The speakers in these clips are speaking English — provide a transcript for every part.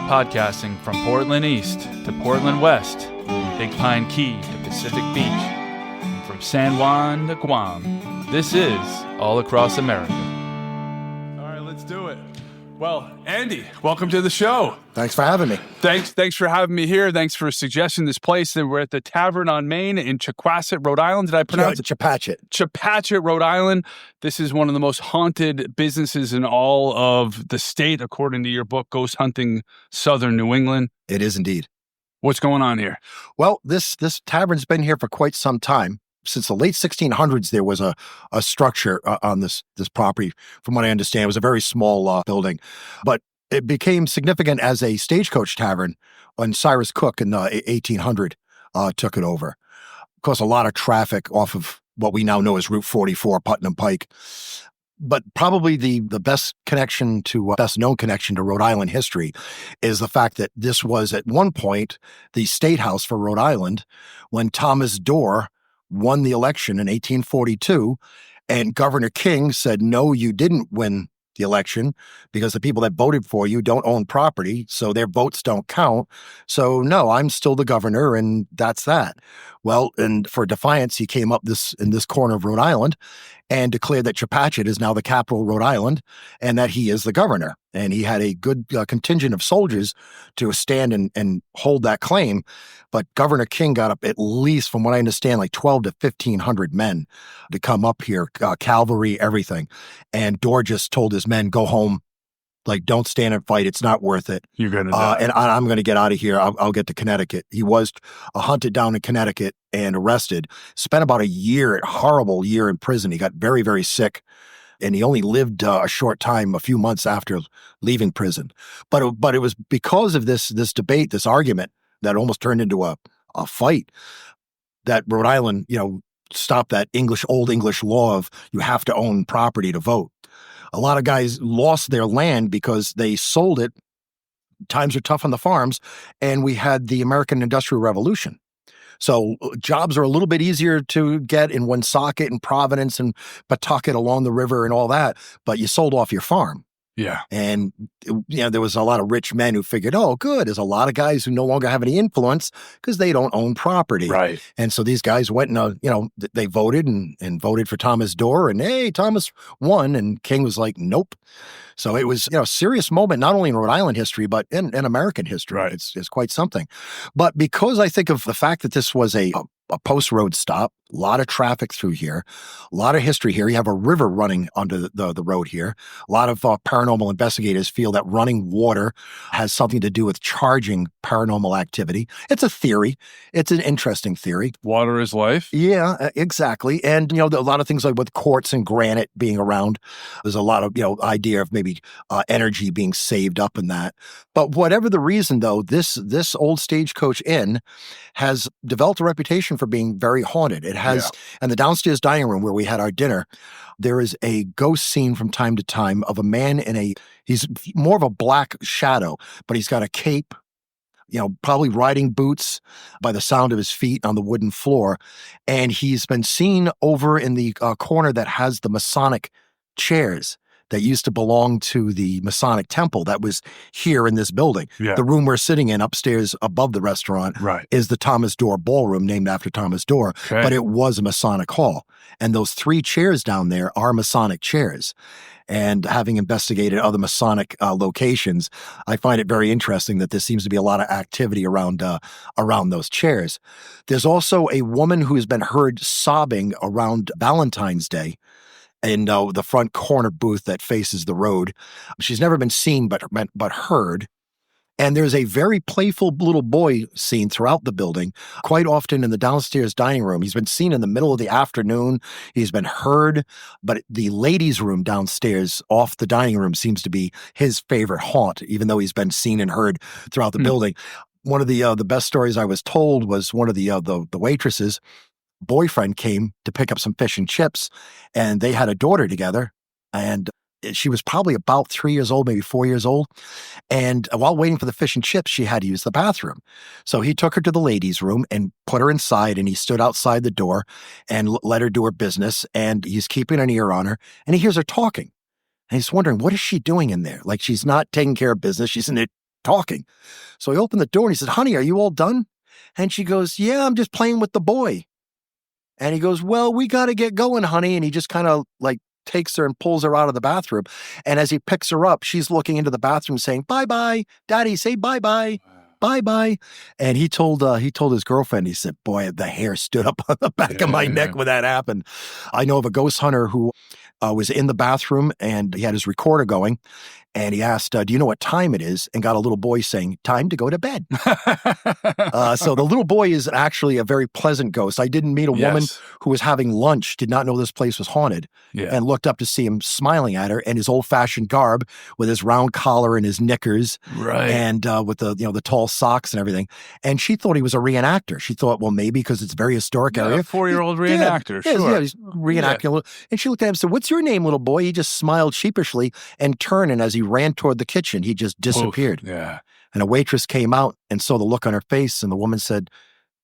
Podcasting from Portland East to Portland West, from Big Pine Key to Pacific Beach, and from San Juan to Guam, this is All Across America. All right, let's do it. Well, Andy, welcome to the show. Thanks for having me. Thanks for having me here. Thanks for suggesting this place. We're at the Tavern on Main in Chepachet, Rhode Island. Did I pronounce it? Chepachet. Chepachet, Rhode Island. This is one of the most haunted businesses in all of the state, according to your book, Ghosthunting Southern New England. It is indeed. What's going on here? Well, this tavern's been here for quite some time. Since the late 1600s, there was a structure on this property. From what I understand, it was a very small building, but it became significant as a stagecoach tavern when Cyrus Cook in 1800 took it over. Of course, a lot of traffic off of what we now know as Route 44, Putnam Pike. But probably the best connection to best known connection to Rhode Island history is the fact that this was at one point the state house for Rhode Island when Thomas Dorr won the election in 1842, and Governor King said, no, you didn't win the election because the people that voted for you don't own property, so their votes don't count. So no, I'm still the governor, and that's that. Well, and for defiance, he came up in this corner of Rhode Island and declared that Chepachet is now the capital of Rhode Island and that he is the governor. And he had a good contingent of soldiers to stand and hold that claim. But Governor King got up at least, from what I understand, like 12 to 1,500 men to come up here, cavalry, everything. And Dorr just told his men, go home. Like, don't stand and fight. It's not worth it. You're going to die. And I'm going to get out of here. I'll get to Connecticut. He was hunted down in Connecticut and arrested. Spent about a horrible year in prison. He got very, very sick. And he only lived a short time, a few months after leaving prison. But it was because of this debate, this argument that almost turned into a fight, that Rhode Island, stopped that old English law of you have to own property to vote. A lot of guys lost their land because they sold it. Times are tough on the farms, and we had the American Industrial Revolution. So jobs are a little bit easier to get in Woonsocket and Providence and Pawtucket along the river and all that, but you sold off your farm. Yeah. And, there was a lot of rich men who figured, oh, good, there's a lot of guys who no longer have any influence because they don't own property. Right. And so these guys went and, they voted and voted for Thomas Dorr, and hey, Thomas won, and King was like, nope. So it was, a serious moment, not only in Rhode Island history, but in American history. Right. It's quite something. But because I think of the fact that this was a post-road stop, a lot of traffic through here, a lot of history here. You have a river running under the road here. A lot of paranormal investigators feel that running water has something to do with charging paranormal activity. It's a theory. It's an interesting theory. Water is life. Yeah, exactly. And, a lot of things like with quartz and granite being around, there's a lot of, idea of maybe energy being saved up in that. But whatever the reason, though, this old Stagecoach Inn has developed a reputation for being very haunted. It has, and the downstairs dining room where we had our dinner, there is a ghost scene from time to time of a man he's more of a black shadow, but he's got a cape, probably riding boots by the sound of his feet on the wooden floor. And he's been seen over in the corner that has the Masonic chairs that used to belong to the Masonic temple that was here in this building. Yeah. The room we're sitting in upstairs above the restaurant is the Thomas Dorr Ballroom, named after Thomas Dorr, but it was a Masonic hall. And those 3 chairs down there are Masonic chairs. And having investigated other Masonic locations, I find it very interesting that there seems to be a lot of activity around those chairs. There's also a woman who has been heard sobbing around Valentine's Day in the front corner booth that faces the road. She's never been seen but heard. And there's a very playful little boy seen throughout the building, quite often in the downstairs dining room. He's been seen in the middle of the afternoon. He's been heard, but the ladies' room downstairs off the dining room seems to be his favorite haunt, even though he's been seen and heard throughout the building. One of the best stories I was told was one of the waitresses' boyfriend came to pick up some fish and chips, and they had a daughter together, and she was probably about 3 years old, maybe 4 years old. And while waiting for the fish and chips, she had to use the bathroom. So he took her to the ladies' room and put her inside, and he stood outside the door and let her do her business. And he's keeping an ear on her, and he hears her talking. And he's wondering, what is she doing in there? Like, she's not taking care of business. She's in talking. So he opened the door and he said, honey, are you all done? And she goes, yeah, I'm just playing with the boy. And he goes, well, we got to get going, honey. And he just kind of like takes her and pulls her out of the bathroom. And as he picks her up, she's looking into the bathroom saying, bye-bye, Daddy, say bye-bye. Bye-bye. And he told his girlfriend, he said, boy, the hair stood up on the back of my neck when that happened. I know of a ghost hunter who was in the bathroom and he had his recorder going. And he asked, do you know what time it is? And got a little boy saying, time to go to bed. So the little boy is actually a very pleasant ghost. I didn't meet a woman who was having lunch, did not know this place was haunted, and looked up to see him smiling at her in his old-fashioned garb with his round collar and his knickers, and with the tall socks and everything. And she thought he was a reenactor. She thought, well, maybe because it's a very historic area. A 4-year-old reenactor, sure. Yeah, he's reenacting. And she looked at him and said, what's your name, little boy? He just smiled sheepishly and turned, and as he ran toward the kitchen, he just disappeared. Yeah. And a waitress came out and saw the look on her face, and the woman said,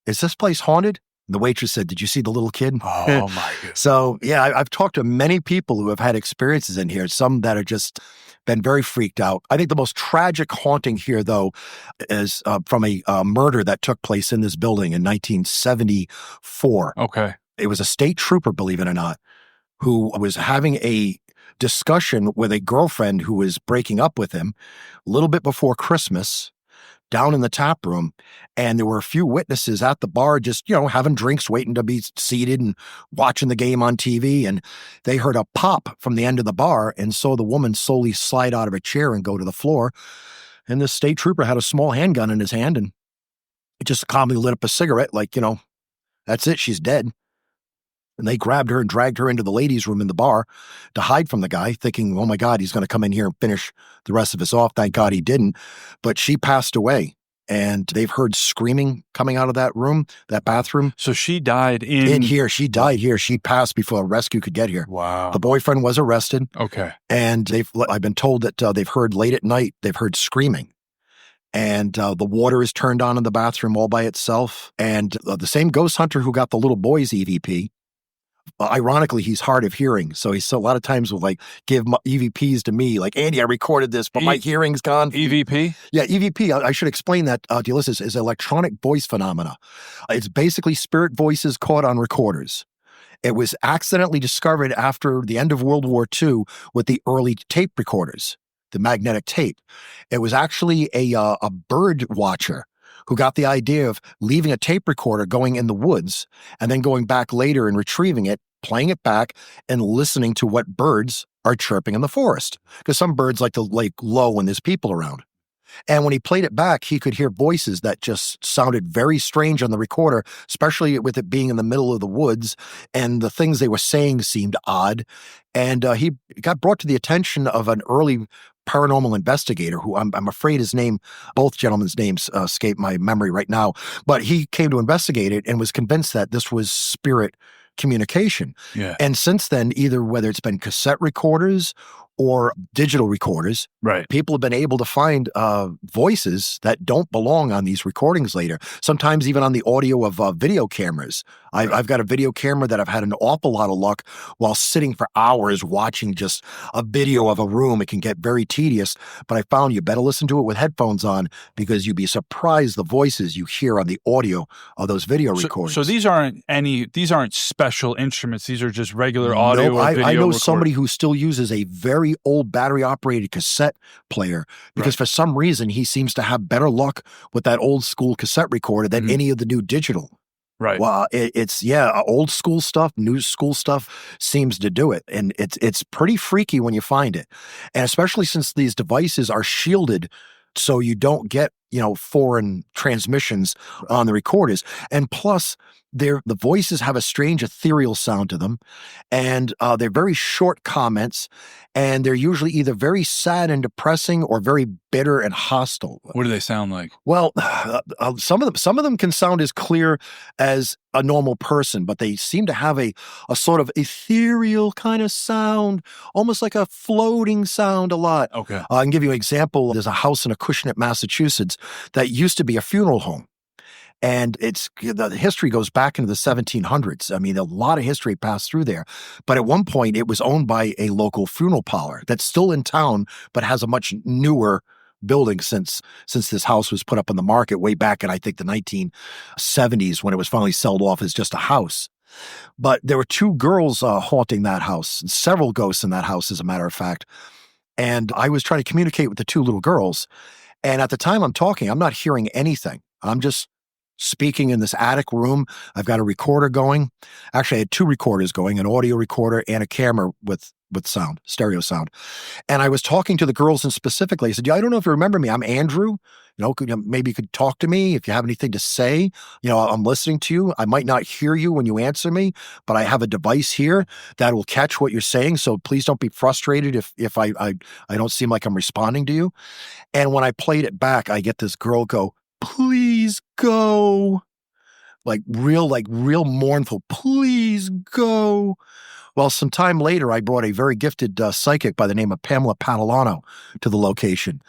is this place haunted? And the waitress said, did you see the little kid? Oh, my goodness. So, yeah, I've talked to many people who have had experiences in here, some that are just been very freaked out. I think the most tragic haunting here, though, is from a murder that took place in this building in 1974. Okay. It was a state trooper, believe it or not, who was having a discussion with a girlfriend who was breaking up with him a little bit before Christmas down in the tap room. And there were a few witnesses at the bar just, having drinks, waiting to be seated and watching the game on TV. And they heard a pop from the end of the bar and saw the woman slowly slide out of a chair and go to the floor. And the state trooper had a small handgun in his hand and just calmly lit up a cigarette like, that's it, she's dead. And they grabbed her and dragged her into the ladies' room in the bar to hide from the guy, thinking, oh my God, he's going to come in here and finish the rest of us off. Thank God he didn't. But she passed away. And they've heard screaming coming out of that room, that bathroom. So she died in here. She died here. She passed before a rescue could get here. Wow. The boyfriend was arrested. Okay. And I've been told that they've heard late at night, they've heard screaming. And the water is turned on in the bathroom all by itself. And the same ghost hunter who got the little boy's EVP, ironically, he's hard of hearing. So a lot of times will give EVPs to me, like, Andy, I recorded this, but my hearing's gone. EVP? Yeah, EVP. I should explain that to you listeners, is electronic voice phenomena. It's basically spirit voices caught on recorders. It was accidentally discovered after the end of World War II with the early tape recorders, the magnetic tape. It was actually a bird watcher who got the idea of leaving a tape recorder going in the woods and then going back later and retrieving it, playing it back, and listening to what birds are chirping in the forest. Because some birds like to low when there's people around. And when he played it back, he could hear voices that just sounded very strange on the recorder, especially with it being in the middle of the woods. And the things they were saying seemed odd. And he got brought to the attention of an early paranormal investigator who I'm afraid both gentlemen's names escape my memory right now. But he came to investigate it and was convinced that this was spirit communication. Yeah. And since then, whether it's been cassette recorders or digital recorders, right, people have been able to find voices that don't belong on these recordings later, sometimes even on the audio of video cameras. I've got a video camera that I've had an awful lot of luck while sitting for hours watching just a video of a room. It can get very tedious, but I found you better listen to it with headphones on because you'd be surprised the voices you hear on the audio of those video recordings. So these aren't special instruments. These are just regular audio or video I know recording. somebody who still uses a very old battery-operated cassette player because for some reason he seems to have better luck with that old school cassette recorder than any of the new digital. Right. Well, it's old school stuff, new school stuff seems to do it. And it's pretty freaky when you find it. And especially since these devices are shielded so you don't get, foreign transmissions on the recorders. And plus, the voices have a strange ethereal sound to them, and they're very short comments, and they're usually either very sad and depressing or very bitter and hostile. What do they sound like? Well, some of them can sound as clear as a normal person, but they seem to have a sort of ethereal kind of sound, almost like a floating sound a lot. Okay. I can give you an example. There's a house in Acushnet, Massachusetts that used to be a funeral home. And the history goes back into the 1700s. I mean, a lot of history passed through there. But at one point, it was owned by a local funeral parlor that's still in town, but has a much newer building since this house was put up on the market way back in, I think, the 1970s, when it was finally sold off as just a house. But there were two girls haunting that house, and several ghosts in that house, as a matter of fact. And I was trying to communicate with the two little girls. And at the time I'm talking, I'm not hearing anything. I'm just speaking in this attic room. I've got a recorder going. Actually, I had two recorders going, an audio recorder and a camera with sound, stereo sound. And I was talking to the girls, and specifically, I said, I don't know if you remember me. I'm Andrew. Maybe you could talk to me if you have anything to say. I'm listening to you. I might not hear you when you answer me, but I have a device here that will catch what you're saying. So please don't be frustrated if I don't seem like I'm responding to you. And when I played it back, I get this girl go, "Please go." Like real mournful, "Please go." Well, some time later, I brought a very gifted psychic by the name of Pamela Padalano to the location.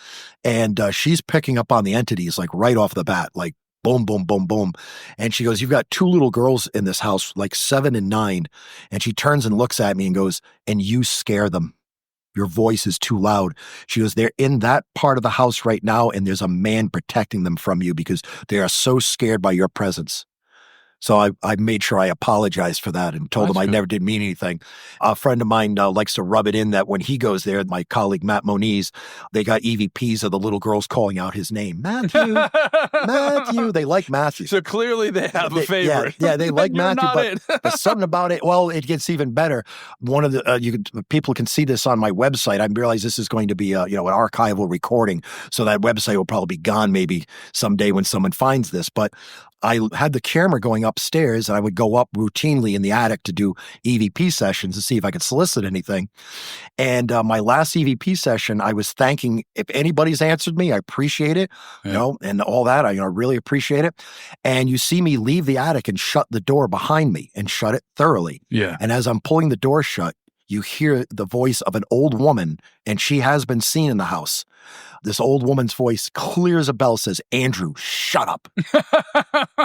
And she's picking up on the entities like right off the bat, like boom, boom, boom, boom. And she goes, "You've got two little girls in this house, like 7 and 9. And she turns and looks at me and goes, "And you scare them. Your voice is too loud." She goes, "They're in that part of the house right now, and there's a man protecting them from you because they are so scared by your presence." So I made sure I apologized for that and told him I never did mean anything. A friend of mine likes to rub it in that when he goes there, my colleague Matt Moniz, they got EVPs of the little girls calling out his name. "Matthew, Matthew." They like Matthew. So clearly they have a favorite. Yeah, they like Matthew, but there's something about it. Well, it gets even better. One of the people can see this on my website. I realize this is going to be an archival recording, so that website will probably be gone maybe someday when someone finds this. But I had the camera going upstairs, and I would go up routinely in the attic to do EVP sessions to see if I could solicit anything. And my last EVP session, I was thanking, if anybody's answered me, I appreciate it, and all that. I really appreciate it. And you see me leave the attic and shut the door behind me and shut it thoroughly. Yeah. And as I'm pulling the door shut, you hear the voice of an old woman, and she has been seen in the house. This old woman's voice, clear as a bell, says, "Andrew, shut up."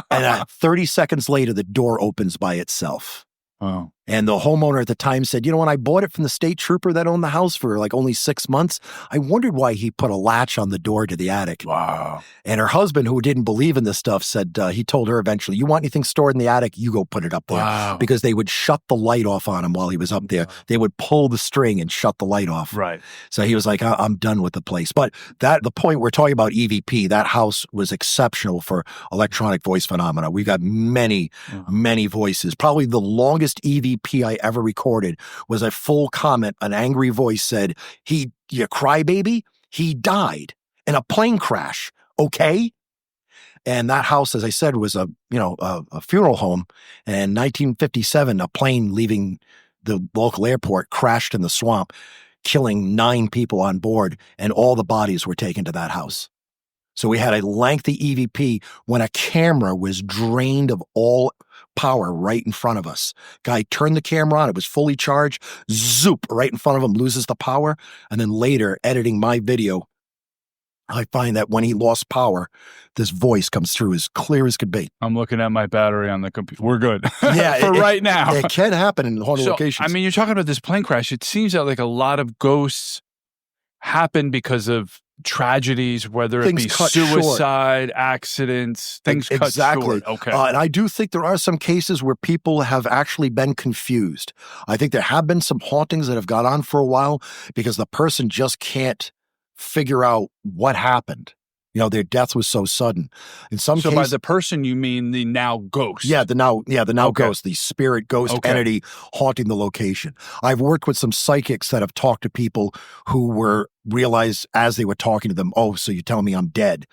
And 30 seconds later, the door opens by itself. Wow. And the homeowner at the time said, when I bought it from the state trooper that owned the house for like only 6 months, I wondered why he put a latch on the door to the attic. Wow. And her husband, who didn't believe in this stuff, said, he told her eventually, "You want anything stored in the attic, you go put it up there." Wow. Because they would shut the light off on him while he was up there. They would pull the string and shut the light off. Right. So he was like, "I'm done with the place." But the point we're talking about EVP, that house was exceptional for electronic voice phenomena. We've got many, many voices. Probably the longest EVP I ever recorded was a full comment. An angry voice said, "You crybaby, he died in a plane crash. Okay." And that house, as I said, was a funeral home. And in 1957, a plane leaving the local airport crashed in the swamp, killing 9 people on board, and all the bodies were taken to that house. So we had a lengthy EVP when a camera was drained of all power right in front of us. Guy turned the camera on, it was fully charged, zoop, right in front of him, loses the power. And then later, editing my video, I find that when he lost power, this voice comes through as clear as could be. I'm looking at my battery on the computer. We're good. Yeah, for right now. It can happen in haunted locations. I mean, you're talking about this plane crash. It seems that like a lot of ghosts happen because of tragedies, whether it be suicide, accidents, things cut short. Okay. And I do think there are some cases where people have actually been confused. I think there have been some hauntings that have gone on for a while because the person just can't figure out what happened. Their death was so sudden. In some cases, by the person, you mean the now ghost? Yeah, the now ghost, the spirit ghost entity haunting the location. I've worked with some psychics that have talked to people who were realized as they were talking to them, "Oh, so you're telling me I'm dead?"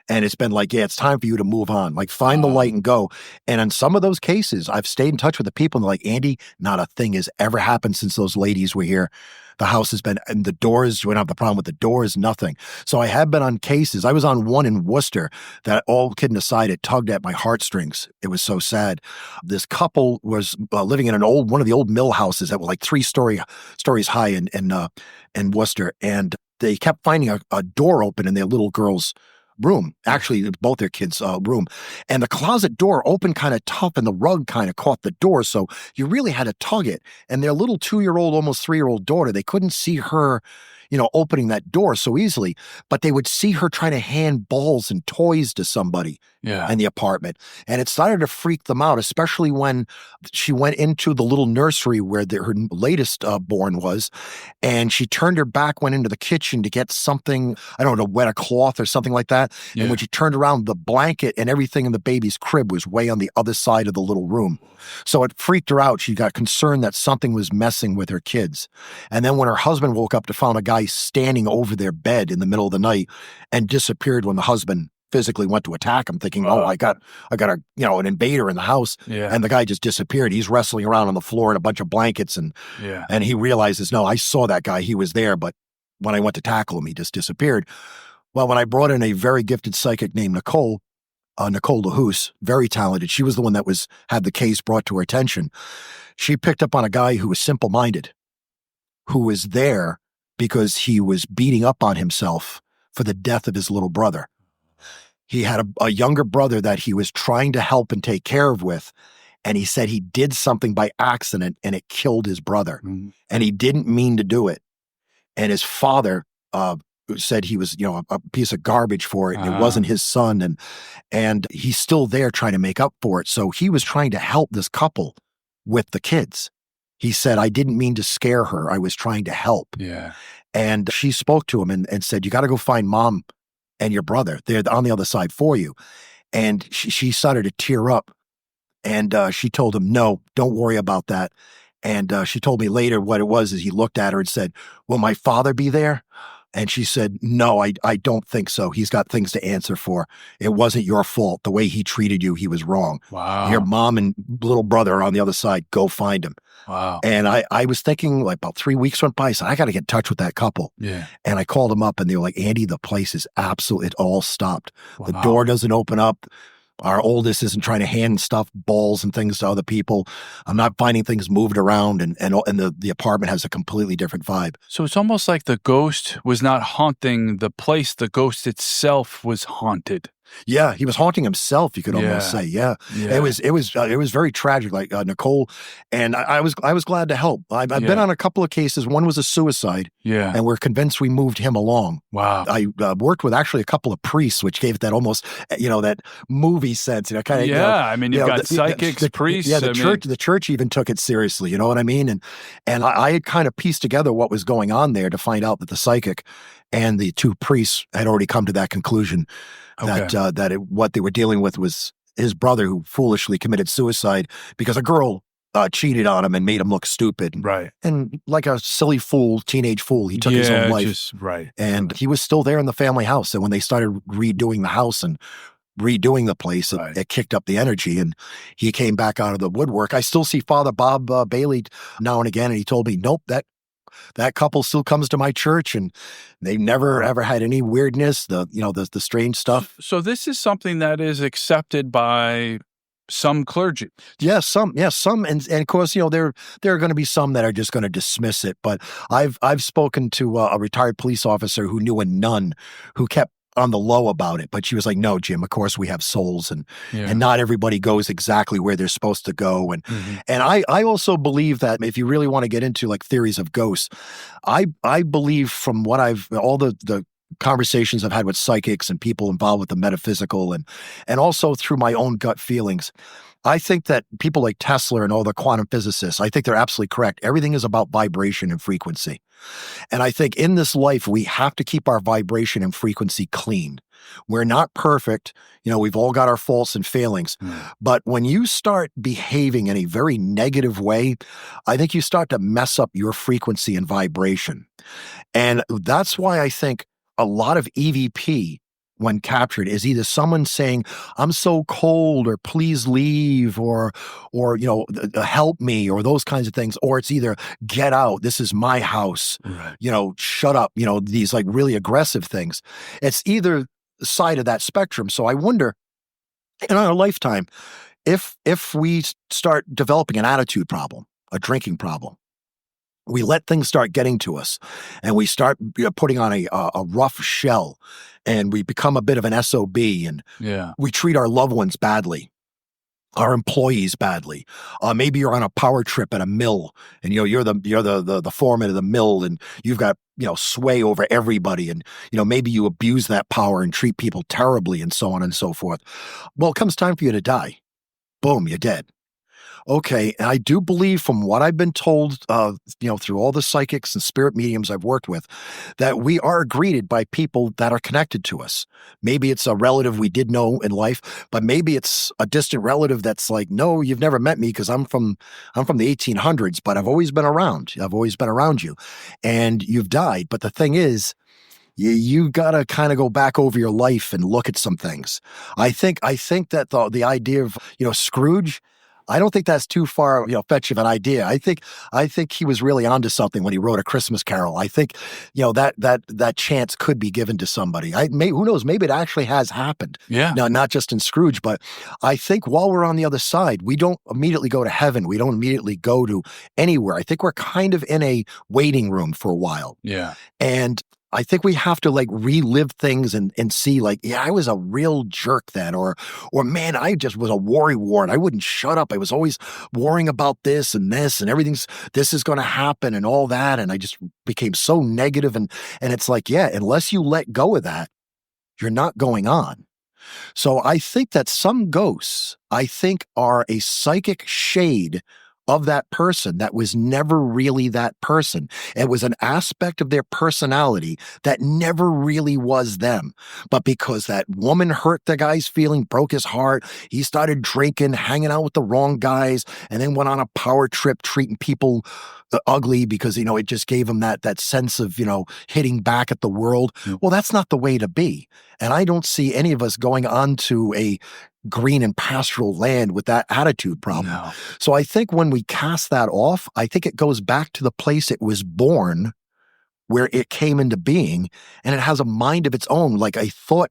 And it's been like, "Yeah, it's time for you to move on. Like, find the light and go." And in some of those cases, I've stayed in touch with the people, and they're like, "Andy, not a thing has ever happened since those ladies were here. The house has been, and the doors, we don't have the problem with the doors, nothing." So I have been on cases. I was on one in Worcester that, all kidding aside, it tugged at my heartstrings. It was so sad. This couple was living in one of the old mill houses that were like 3 stories high in Worcester. And they kept finding a door open in their little girl's room, actually both their kids' room. And the closet door opened kind of tough, and the rug kind of caught the door. So you really had to tug it. And their little 2-year-old, almost 3-year-old daughter, they couldn't see her, opening that door so easily, but they would see her trying to hand balls and toys to somebody in the apartment. And it started to freak them out, especially when she went into the little nursery where her latest born was, and she turned her back, went into the kitchen to get something, I don't know, to wet a cloth or something like that. Yeah. And when she turned around, the blanket and everything in the baby's crib was way on the other side of the little room. So it freaked her out. She got concerned that something was messing with her kids. And then when her husband woke up to find a guy standing over their bed in the middle of the night and disappeared when the husband physically went to attack him, thinking, I got an invader in the house. Yeah. And the guy just disappeared. He's wrestling around on the floor in a bunch of blankets. And he realizes, no, I saw that guy. He was there. But when I went to tackle him, he just disappeared. Well, when I brought in a very gifted psychic named Nicole LaHouse, very talented. She was the one that had the case brought to her attention. She picked up on a guy who was simple-minded, who was there because he was beating up on himself for the death of his little brother. He had a younger brother that he was trying to help and take care of with, and he said he did something by accident and it killed his brother. Mm-hmm. And he didn't mean to do it. And his father said he was, a piece of garbage for it, and it wasn't his son, and he's still there trying to make up for it. So he was trying to help this couple with the kids. He said, I didn't mean to scare her. I was trying to help. Yeah. And she spoke to him and said, you got to go find mom and your brother. They're on the other side for you. And she started to tear up. And she told him, no, don't worry about that. And she told me later what it was is he looked at her and said, will my father be there? And she said, no, I don't think so. He's got things to answer for. It wasn't your fault. The way he treated you, he was wrong. Wow. Your mom and little brother are on the other side. Go find him. Wow. And I was thinking, like, about 3 weeks went by. I said, I got to get in touch with that couple. Yeah. And I called them up and they were like, Andy, the place is absolutely, it all stopped. Wow. The door doesn't open up. Our oldest isn't trying to hand stuff, balls and things to other people. I'm not finding things moved around, and the apartment has a completely different vibe. So it's almost like the ghost was not haunting the place. The ghost itself was haunted. Yeah, he was haunting himself, you could almost say. Yeah. It was very tragic. Like Nicole, and I was glad to help. I've been on a couple of cases. One was a suicide. Yeah, and we're convinced we moved him along. Wow. I worked with actually a couple of priests, which gave it that almost that movie sense. Kind of. Yeah, I mean, you've got psychics, priests. Yeah, the church even took it seriously. You know what I mean? And I had kind of pieced together what was going on there to find out that the psychic and the two priests had already come to that conclusion. Okay. What they were dealing with was his brother, who foolishly committed suicide because a girl cheated on him and made him look stupid. Right. And like a silly fool, teenage fool, he took his own life. And he was still there in the family house. And when they started redoing the house and redoing the place, it kicked up the energy, and he came back out of the woodwork. I still see Father Bob Bailey now and again, and he told me, nope, that couple still comes to my church, and they never ever had any weirdness, the strange stuff. So this is something that is accepted by some clergy. Yes, some, and of course, there are going to be some that are just going to dismiss it. But I've spoken to a retired police officer who knew a nun who kept on the low about it, but she was like, no, Jim, of course we have souls, and not everybody goes exactly where they're supposed to go. And and I also believe that if you really want to get into like theories of ghosts, I believe from what all the conversations I've had with psychics and people involved with the metaphysical, and also through my own gut feelings, I think that people like Tesla and all the quantum physicists, I think they're absolutely correct. Everything is about vibration and frequency. And I think in this life, we have to keep our vibration and frequency clean. We're not perfect. We've all got our faults and failings. But when you start behaving in a very negative way, I think you start to mess up your frequency and vibration. And that's why I think a lot of EVP, when captured, is either someone saying, I'm so cold, or please leave, or help me, or those kinds of things. Or it's either get out, this is my house, shut up, these like really aggressive things. It's either side of that spectrum. So I wonder, in our lifetime, if we start developing an attitude problem, a drinking problem, we let things start getting to us, and we start putting on a rough shell, and we become a bit of an SOB, and we treat our loved ones badly. our employees badly. Maybe you're on a power trip at a mill, and you're the foreman of the mill, and you've got sway over everybody, and maybe you abuse that power and treat people terribly, and so on and so forth. Well, it comes time for you to die. Boom, you're dead. Okay, and I do believe, from what I've been told, through all the psychics and spirit mediums I've worked with, that we are greeted by people that are connected to us. Maybe it's a relative we did know in life, but maybe it's a distant relative that's like, no, you've never met me because I'm from the 1800s, but I've always been around. I've always been around you, and you've died. But the thing is, you gotta kind of go back over your life and look at some things. I think that the idea of Scrooge, I don't think that's too far fetched of an idea. I think he was really onto something when he wrote A Christmas Carol. I think that chance could be given to somebody. Who knows? Maybe it actually has happened. Yeah. Now, not just in Scrooge, but I think while we're on the other side, we don't immediately go to heaven. We don't immediately go to anywhere. I think we're kind of in a waiting room for a while. Yeah. And I think we have to relive things and see yeah, I was a real jerk then, or man, I just was a worrywart. I wouldn't shut up. I was always worrying about this and this is going to happen and all that. And I just became so negative. And it's like, yeah, unless you let go of that, you're not going on. So I think that some ghosts, are a psychic shade of that person that was never really that person. It was an aspect of their personality that never really was them. But because that woman hurt the guy's feeling, broke his heart, he started drinking, hanging out with the wrong guys, and then went on a power trip treating people ugly because, it just gave him that sense of, hitting back at the world. Well, that's not the way to be. And I don't see any of us going on to a green and pastoral land with that attitude problem. No. So I think when we cast that off, I think it goes back to the place it was born, where it came into being, and it has a mind of its own, like a thought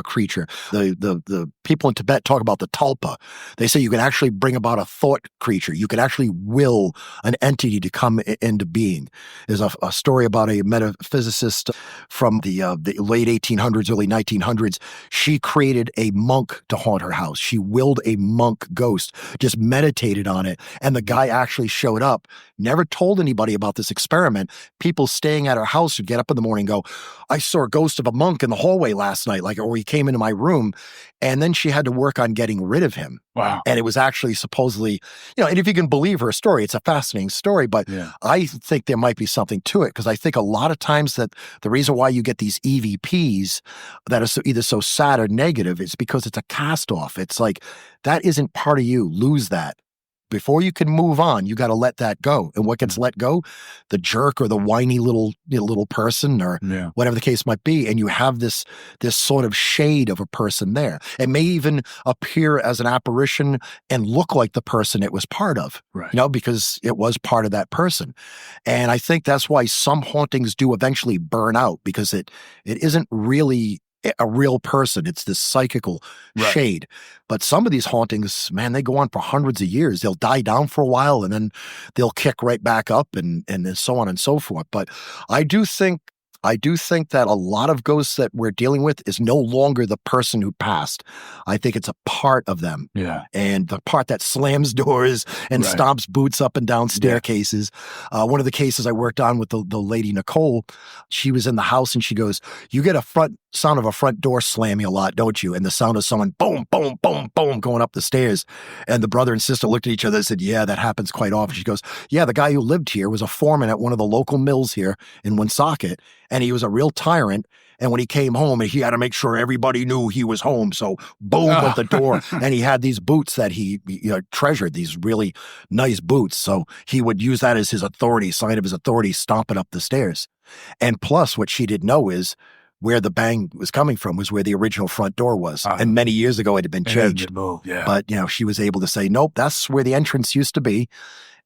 creature. The people in Tibet talk about the tulpa. They say you can actually bring about a thought creature. You can actually will an entity to come into being. There's a story about a metaphysicist from the late 1800s, early 1900s. She created a monk to haunt her house. She willed a monk ghost, just meditated on it, and the guy actually showed up, never told anybody about this experiment. People staying at her house would get up in the morning and go, I saw a ghost of a monk in the hallway last night, or he came into my room. And then she had to work on getting rid of him. Wow. And it was actually supposedly, and if you can believe her story, it's a fascinating story, but Yeah. I think there might be something to it, because I think a lot of times that the reason why you get these EVPs that are either so sad or negative is because it's a cast off. It's like, that isn't part of you. Lose that. Before you can move on, you got to let that go. And what gets let go? The jerk or the whiny little person, or whatever the case might be. And you have this sort of shade of a person there. It may even appear as an apparition and look like the person it was part of, Right. Because it was part of that person. And I think that's why some hauntings do eventually burn out, because it isn't really a real person. It's this psychical shade. But some of these hauntings, man, they go on for hundreds of years. They'll die down for a while, and then they'll kick right back up, and so on and so forth. But I do think that a lot of ghosts that we're dealing with is no longer the person who passed. I think it's a part of them. Yeah. And the part that slams doors and stomps boots up and down staircases. One of the cases I worked on with the lady, Nicole, she was in the house and she goes, you get a sound of a front door slamming a lot, don't you? And the sound of someone boom, boom, boom, boom going up the stairs. And the brother and sister looked at each other and said, yeah, that happens quite often. She goes, yeah, the guy who lived here was a foreman at one of the local mills here in Woonsocket. And he was a real tyrant. And when he came home, he had to make sure everybody knew he was home. So boom, at the door. And he had these boots that he treasured, these really nice boots. So he would use that as his authority, sign of his authority, stomping up the stairs. And plus, what she didn't know is where the bang was coming from was where the original front door was. And many years ago, it had been changed. But, she was able to say, nope, that's where the entrance used to be.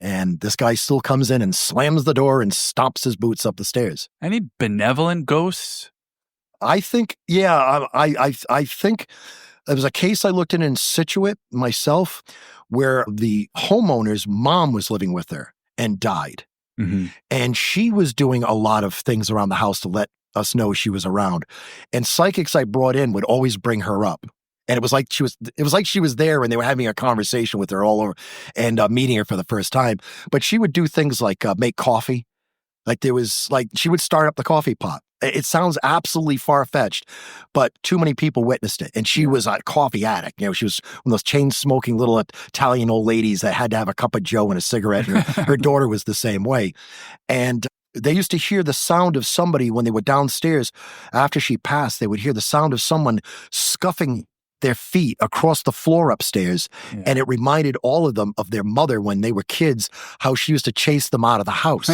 And this guy still comes in and slams the door and stomps his boots up the stairs. Any benevolent ghosts? I think, I think there was a case I looked in Scituate myself where the homeowner's mom was living with her and died. Mm-hmm. And she was doing a lot of things around the house to let us know she was around. And psychics I brought in would always bring her up. And it was like she was there and they were having a conversation with her all over and meeting her for the first time. But she would do things like make coffee. Like she would start up the coffee pot. It sounds absolutely far-fetched, but too many people witnessed it. And she was a coffee addict. She was one of those chain-smoking little Italian old ladies that had to have a cup of joe and a cigarette. And her daughter was the same way. And they used to hear the sound of somebody when they were downstairs after she passed. They would hear the sound of someone scuffing their feet across the floor upstairs. Yeah. And it reminded all of them of their mother when they were kids, how she used to chase them out of the house.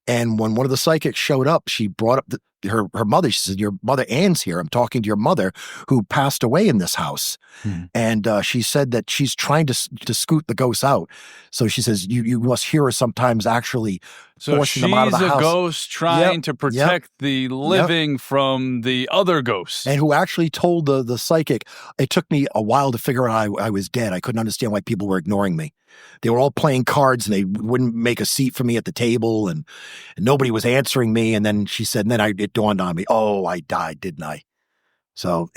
And when one of the psychics showed up, she brought up her mother. She said, your mother Ann's here. I'm talking to your mother who passed away in this house. And she said that she's trying to scoot the ghosts out. So she says, you must hear her sometimes actually forcing them out of the house. So she's a ghost trying to protect the living from the other ghosts. And who actually told the psychic, it took me a while to figure out I was dead. I couldn't understand why people were ignoring me. They were all playing cards and they wouldn't make a seat for me at the table and nobody was answering me. And then she said, and then it dawned on me, oh, I died, didn't I? So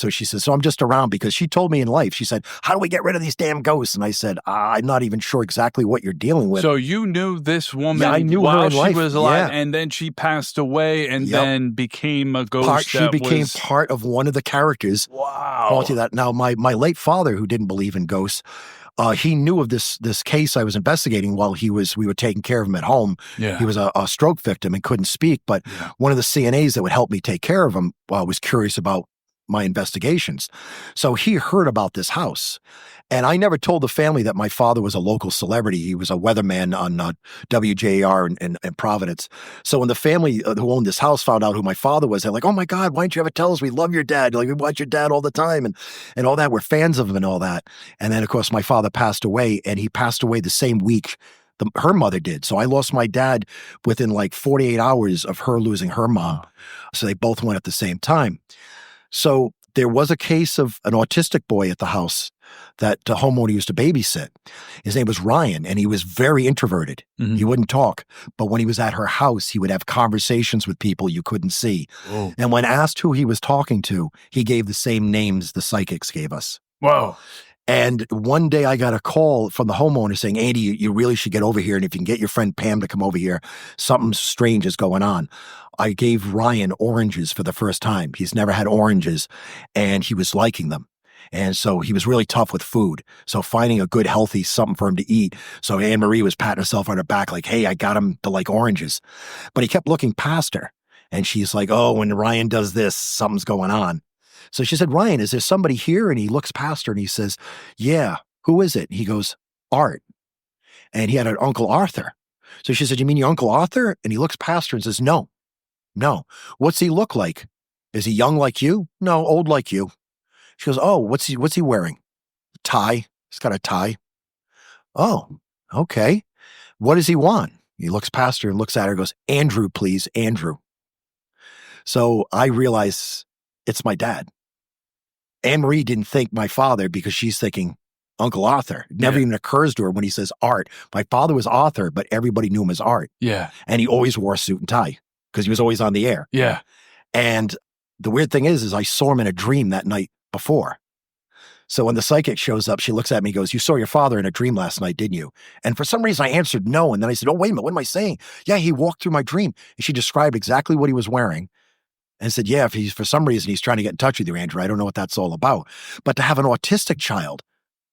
she said, so I'm just around because she told me in life, she said, how do we get rid of these damn ghosts? And I said, I'm not even sure exactly what you're dealing with. So you knew this woman I knew while her in she life. was alive and then she passed away and then became a ghost. She became part of one of the characters. Wow. Now, my late father, who didn't believe in ghosts, he knew of this case I was investigating while we were taking care of him at home. Yeah. He was a stroke victim and couldn't speak, but one of the CNAs that would help me take care of him was curious about my investigations. So he heard about this house. And I never told the family that my father was a local celebrity. He was a weatherman on WJR in Providence. So when the family who owned this house found out who my father was, they're like, oh my God, why didn't you ever tell us? We love your dad. Like, we watch your dad all the time and all that. We're fans of him and all that. And then, of course, my father passed away, and he passed away the same week her mother did. So I lost my dad within like 48 hours of her losing her mom. So they both went at the same time. So there was a case of an autistic boy at the house that the homeowner used to babysit. His name was Ryan, and he was very introverted. Mm-hmm. He wouldn't talk. But when he was at her house, he would have conversations with people you couldn't see. Whoa. And when asked who he was talking to, he gave the same names the psychics gave us. Wow. And one day I got a call from the homeowner saying, Andy, you really should get over here. And if you can get your friend Pam to come over here, something strange is going on. I gave Ryan oranges for the first time. He's never had oranges, and he was liking them. And so he was really tough with food. So finding a good, healthy something for him to eat. So Anne Marie was patting herself on her back like, hey, I got him to like oranges. But he kept looking past her. And she's like, oh, when Ryan does this, something's going on. So she said, Ryan, is there somebody here? And he looks past her and he says, yeah, who is it? He goes, Art. And he had an Uncle Arthur. So she said, you mean your Uncle Arthur? And he looks past her and says, no. What's he look like? Is he young like you? No, old like you. She goes, oh, what's he wearing? Tie. He's got a tie. Oh, okay. What does he want? He looks past her and looks at her and goes, Andrew, please, Andrew. So I realize it's my dad. Anne Marie didn't think my father because she's thinking Uncle Arthur. It never even occurs to her when he says Art. My father was Arthur, but everybody knew him as Art. Yeah. And he always wore a suit and tie because he was always on the air. Yeah. And the weird thing is I saw him in a dream that night before. So when the psychic shows up, she looks at me and goes, you saw your father in a dream last night, didn't you? And for some reason I answered no. And then I said, oh, wait a minute, what am I saying? Yeah, he walked through my dream. And she described exactly what he was wearing. And said, yeah, if for some reason he's trying to get in touch with you, Andrew, I don't know what that's all about. But to have an autistic child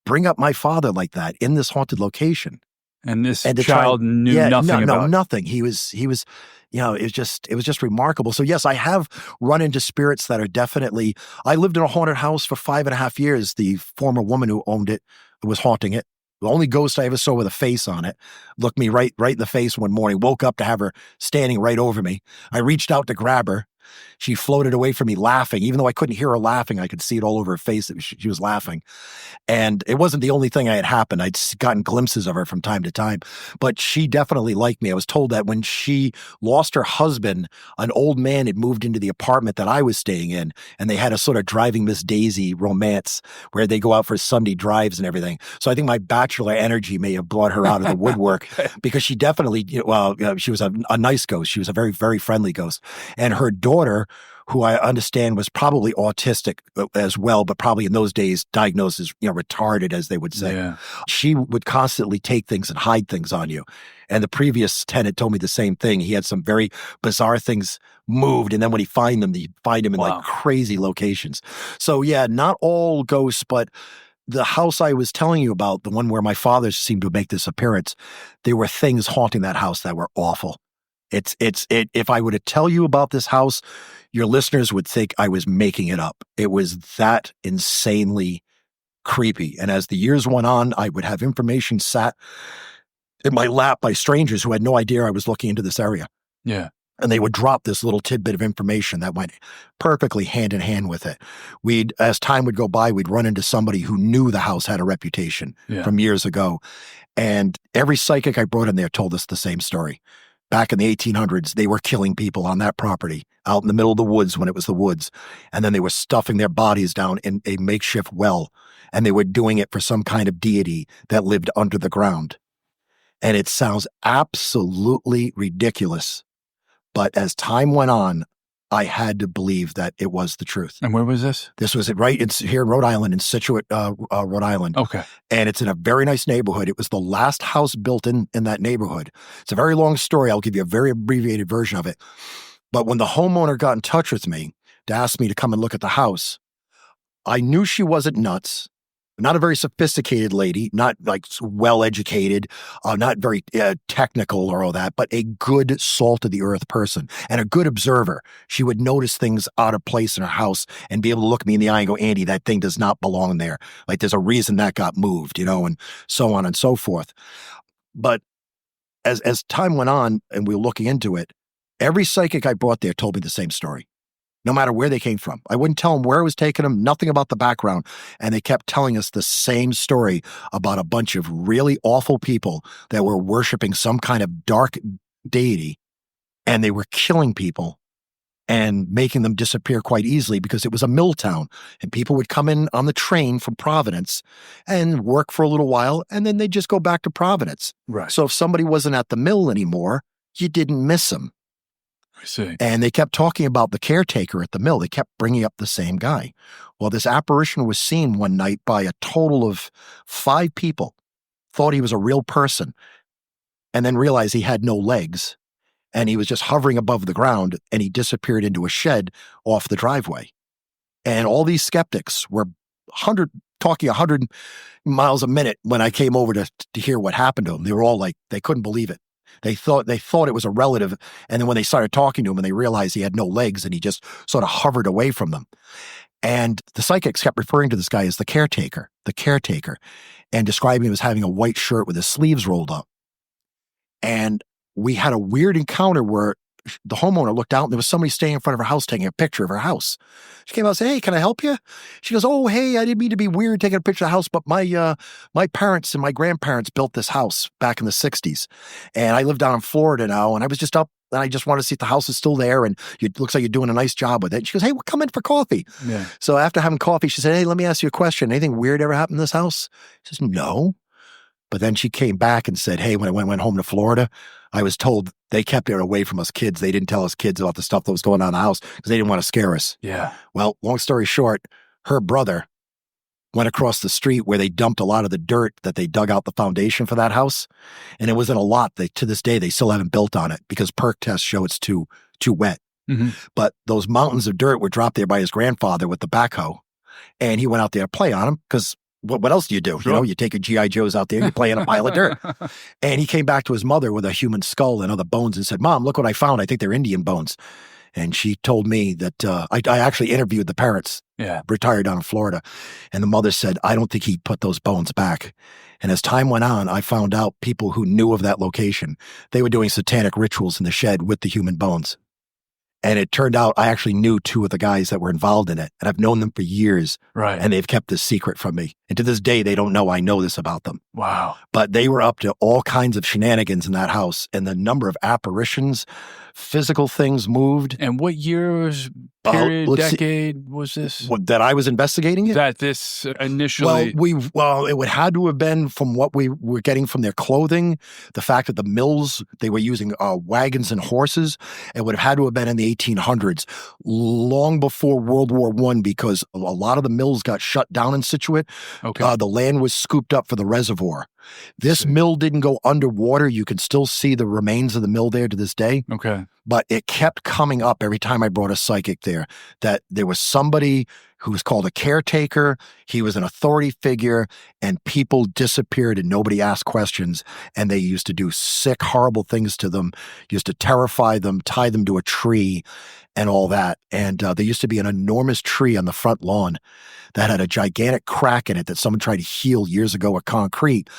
bring up my father like that in this haunted location. And this child knew nothing about it. Nothing. He was, it was just remarkable. So yes, I have run into spirits that are definitely, I lived in a haunted house for 5.5 years. The former woman who owned it was haunting it. The only ghost I ever saw with a face on it looked me right in the face one morning, woke up to have her standing right over me. I reached out to grab her. She floated away from me laughing. Even though I couldn't hear her laughing, I could see it all over her face that she was laughing. And it wasn't the only thing I had happened. I'd gotten glimpses of her from time to time. But she definitely liked me. I was told that when she lost her husband, an old man had moved into the apartment that I was staying in, and they had a sort of Driving Miss Daisy romance where they go out for Sunday drives and everything. So I think my bachelor energy may have brought her out of the woodwork because she definitely, she was a nice ghost. She was a very, very friendly ghost. And her daughter, who I understand was probably autistic as well, but probably in those days diagnosed as, retarded, as they would say. Yeah. She would constantly take things and hide things on you. And the previous tenant told me the same thing. He had some very bizarre things moved, and then when he'd find them in like crazy locations. So yeah, not all ghosts, but the house I was telling you about, the one where my father seemed to make this appearance, there were things haunting that house that were awful. If I were to tell you about this house, your listeners would think I was making it up. It was that insanely creepy. And as the years went on, I would have information sat in my lap by strangers who had no idea I was looking into this area. Yeah. And they would drop this little tidbit of information that went perfectly hand in hand with it. As time would go by, we'd run into somebody who knew the house had a reputation from years ago. And every psychic I brought in there told us the same story. Back in the 1800s, they were killing people on that property out in the middle of the woods when it was the woods. And then they were stuffing their bodies down in a makeshift well. And they were doing it for some kind of deity that lived under the ground. And it sounds absolutely ridiculous. But as time went on, I had to believe that it was the truth. And where was this? This was here in Rhode Island, in Situate, Rhode Island. Okay. And it's in a very nice neighborhood. It was the last house built in that neighborhood. It's a very long story. I'll give you a very abbreviated version of it. But when the homeowner got in touch with me to ask me to come and look at the house, I knew she wasn't nuts. Not a very sophisticated lady, not like well-educated, not very technical or all that, but a good salt-of-the-earth person and a good observer. She would notice things out of place in her house and be able to look me in the eye and go, Andy, that thing does not belong there. Like there's a reason that got moved, and so on and so forth. But as time went on and we were looking into it, every psychic I brought there told me the same story. No matter where they came from. I wouldn't tell them where I was taking them, nothing about the background. And they kept telling us the same story about a bunch of really awful people that were worshiping some kind of dark deity. And they were killing people and making them disappear quite easily because it was a mill town. And people would come in on the train from Providence and work for a little while, and then they'd just go back to Providence. Right. So if somebody wasn't at the mill anymore, you didn't miss them. I see. And they kept talking about the caretaker at the mill. They kept bringing up the same guy. Well, this apparition was seen one night by a total of 5 people, thought he was a real person, and then realized he had no legs, and he was just hovering above the ground, and he disappeared into a shed off the driveway. And all these skeptics were talking 100 miles a minute when I came over to hear what happened to them. They were all like, they couldn't believe it. They thought it was a relative, and then when they started talking to him and they realized he had no legs and he just sort of hovered away from them. And the psychics kept referring to this guy as the caretaker, and describing him as having a white shirt with his sleeves rolled up. And we had a weird encounter where the homeowner looked out and there was somebody standing in front of her house taking a picture of her house. She came out and said, "Hey, can I help you?" She goes, "Oh, hey, I didn't mean to be weird taking a picture of the house, but my parents and my grandparents built this house back in the 60s. And I live down in Florida now, and I was just up and I just wanted to see if the house is still there, and it looks like you're doing a nice job with it." She goes, "Hey, we'll come in for coffee." Yeah. So after having coffee, she said, "Hey, let me ask you a question. Anything weird ever happened in this house?" She says, "No." But then she came back and said, "Hey, when I went home to Florida, I was told they kept it away from us kids. They didn't tell us kids about the stuff that was going on in the house because they didn't want to scare us." Yeah. Well, long story short, her brother went across the street where they dumped a lot of the dirt that they dug out the foundation for that house. And it was in a lot that to this day, they still haven't built on it because perk tests show it's too wet. Mm-hmm. But those mountains of dirt were dropped there by his grandfather with the backhoe. And he went out there to play on them because what else do you do? Sure. You take your G.I. Joes out there, you play in a pile of dirt. And he came back to his mother with a human skull and other bones and said, "Mom, look what I found. I think they're Indian bones." And she told me that I actually interviewed the parents, retired down in Florida. And the mother said, "I don't think he put those bones back." And as time went on, I found out people who knew of that location, they were doing satanic rituals in the shed with the human bones. And it turned out I actually knew 2 of the guys that were involved in it. And I've known them for years. Right. And they've kept this secret from me. And to this day, they don't know I know this about them. Wow. But they were up to all kinds of shenanigans in that house, and the number of apparitions, physical things moved. And what years, period, decade was this? That I was investigating it? That this initially... Well, it would had to have been from what we were getting from their clothing, the fact that the mills, they were using wagons and horses. It would have had to have been in the 1800s, long before World War I, because a lot of the mills got shut down in Scituate. Okay. The land was scooped up for the reservoir. This mill didn't go underwater. You can still see the remains of the mill there to this day. Okay. But it kept coming up every time I brought a psychic there, that there was somebody who was called a caretaker. He was an authority figure, and people disappeared and nobody asked questions. And they used to do sick, horrible things to them, used to terrify them, tie them to a tree and all that. And there used to be an enormous tree on the front lawn that had a gigantic crack in it that someone tried to heal years ago with concrete.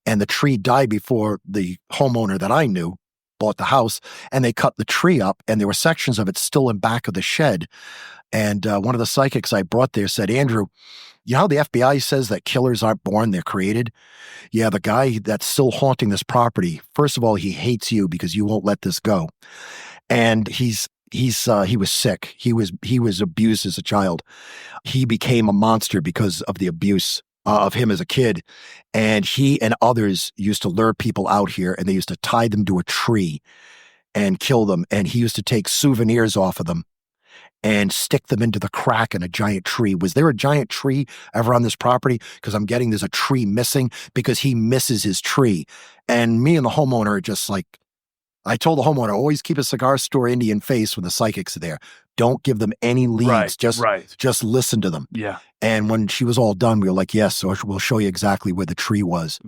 And the tree died before the homeowner that I knew bought the house, and they cut the tree up, and there were sections of it still in back of the shed. And one of the psychics I brought there said, Andrew, you know how the FBI says that killers aren't born, they're created? Yeah, the guy that's still haunting this property, first of all, he hates you because you won't let this go. And he was sick. He was abused as a child. He became a monster because of the abuse of him as a kid. And he and others used to lure people out here, and they used to tie them to a tree and kill them. And he used to take souvenirs off of them and stick them into the crack in a giant tree. Was there a giant tree ever on this property? Because I'm getting there's a tree missing, because he misses his tree. And me and the homeowner are just like, I told the homeowner, always keep a cigar store Indian face when the psychics are there. Don't give them any leads. Just listen to them. Yeah. And when she was all done, we were like, yes, so we'll show you exactly where the tree was.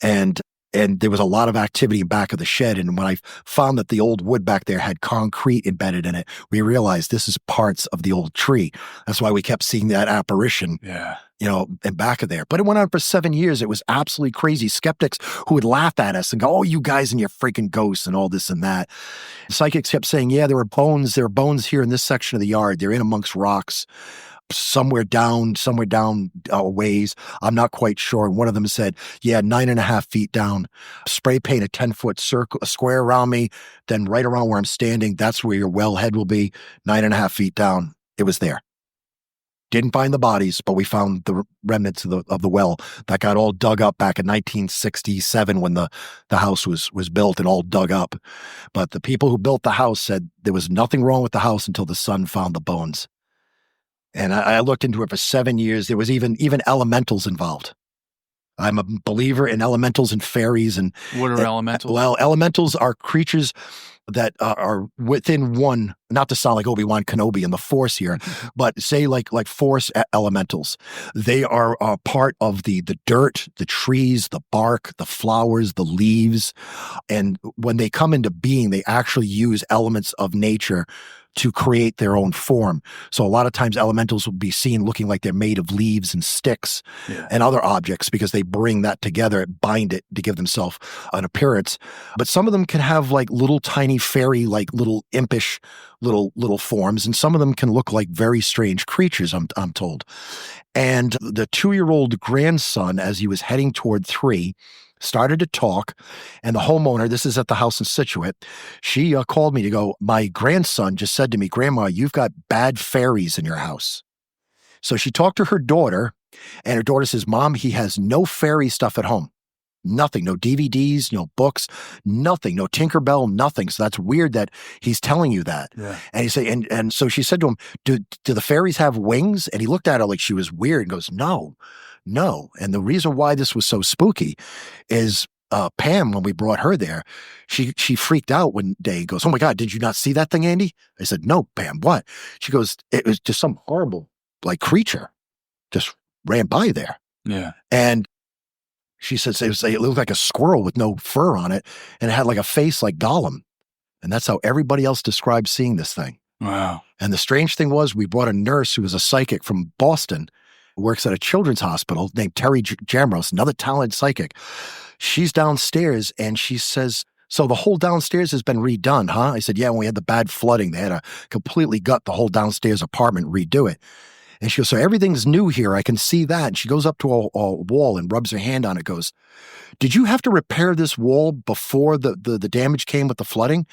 And there was a lot of activity in back of the shed. And when I found that the old wood back there had concrete embedded in it, we realized this is parts of the old tree. That's why we kept seeing that apparition, in back of there. But it went on for 7 years. It was absolutely crazy. Skeptics who would laugh at us and go, oh, you guys and your freaking ghosts and all this and that. Psychics kept saying, yeah, there are bones here in this section of the yard. They're in amongst rocks. Somewhere down a ways. I'm not quite sure. And one of them said, yeah, 9.5 feet down, spray paint a 10-foot circle, a square around me. Then right around where I'm standing, that's where your wellhead will be, 9.5 feet down. It was there. Didn't find the bodies, but we found the remnants of the well that got all dug up back in 1967 when the house was built and all dug up. But the people who built the house said there was nothing wrong with the house until the son found the bones. And I looked into it for 7 years. There was even elementals involved. I'm a believer in elementals and fairies. And what are elementals? Well, elementals are creatures that are within one, not to sound like Obi-Wan Kenobi and the Force here, but say like Force elementals. They are part of the dirt, the trees, the bark, the flowers, the leaves. And when they come into being, they actually use elements of nature to create their own form. So a lot of times elementals will be seen looking like they're made of leaves and sticks and other objects, because they bring that together, bind it to give themselves an appearance. But some of them can have like little tiny fairy, like little impish little forms. And some of them can look like very strange creatures, I'm told. And the 2-year-old grandson, as he was heading toward 3, started to talk, and the homeowner, this is at the house in Scituate, she called me to go, my grandson just said to me, Grandma, you've got bad fairies in your house. So she talked to her daughter, and her daughter says, Mom, he has no fairy stuff at home. Nothing, no DVDs, no books, nothing, no Tinkerbell, nothing. So that's weird that he's telling you that. Yeah. And he said, and so she said to him, do the fairies have wings? And he looked at her like she was weird and goes, No. And the reason why this was so spooky is Pam, when we brought her there, she freaked out one day. Goes, oh my God, did you not see that thing, Andy? I said, no, Pam, what? She goes, it was just some horrible like creature just ran by there. Yeah. And she said it looked like a squirrel with no fur on it, and it had like a face like Gollum. And that's how everybody else described seeing this thing. Wow. And the strange thing was, we brought a nurse who was a psychic from Boston, works at a children's hospital, named Terry Jamros, another talented psychic. She's downstairs, and she says, so the whole downstairs has been redone, huh? I said, yeah, when we had the bad flooding, they had to completely gut the whole downstairs apartment, redo it. And she goes, so everything's new here. I can see that. And she goes up to a wall and rubs her hand on it, goes, did you have to repair this wall before the damage came with the flooding?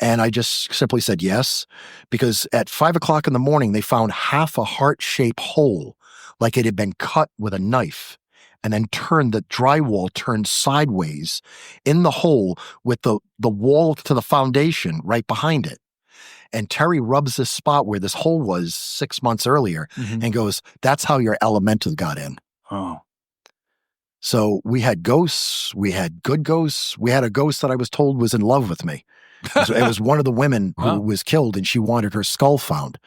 And I just simply said yes, because at 5 o'clock in the morning, they found half a heart-shaped hole, like it had been cut with a knife, and then the drywall turned sideways in the hole with the wall to the foundation right behind it. And Terry rubs this spot where this hole was 6 months earlier and goes, that's how your elemental got in. Oh. So we had ghosts, we had good ghosts, we had a ghost that I was told was in love with me. It was one of the women who was killed, and she wanted her skull found.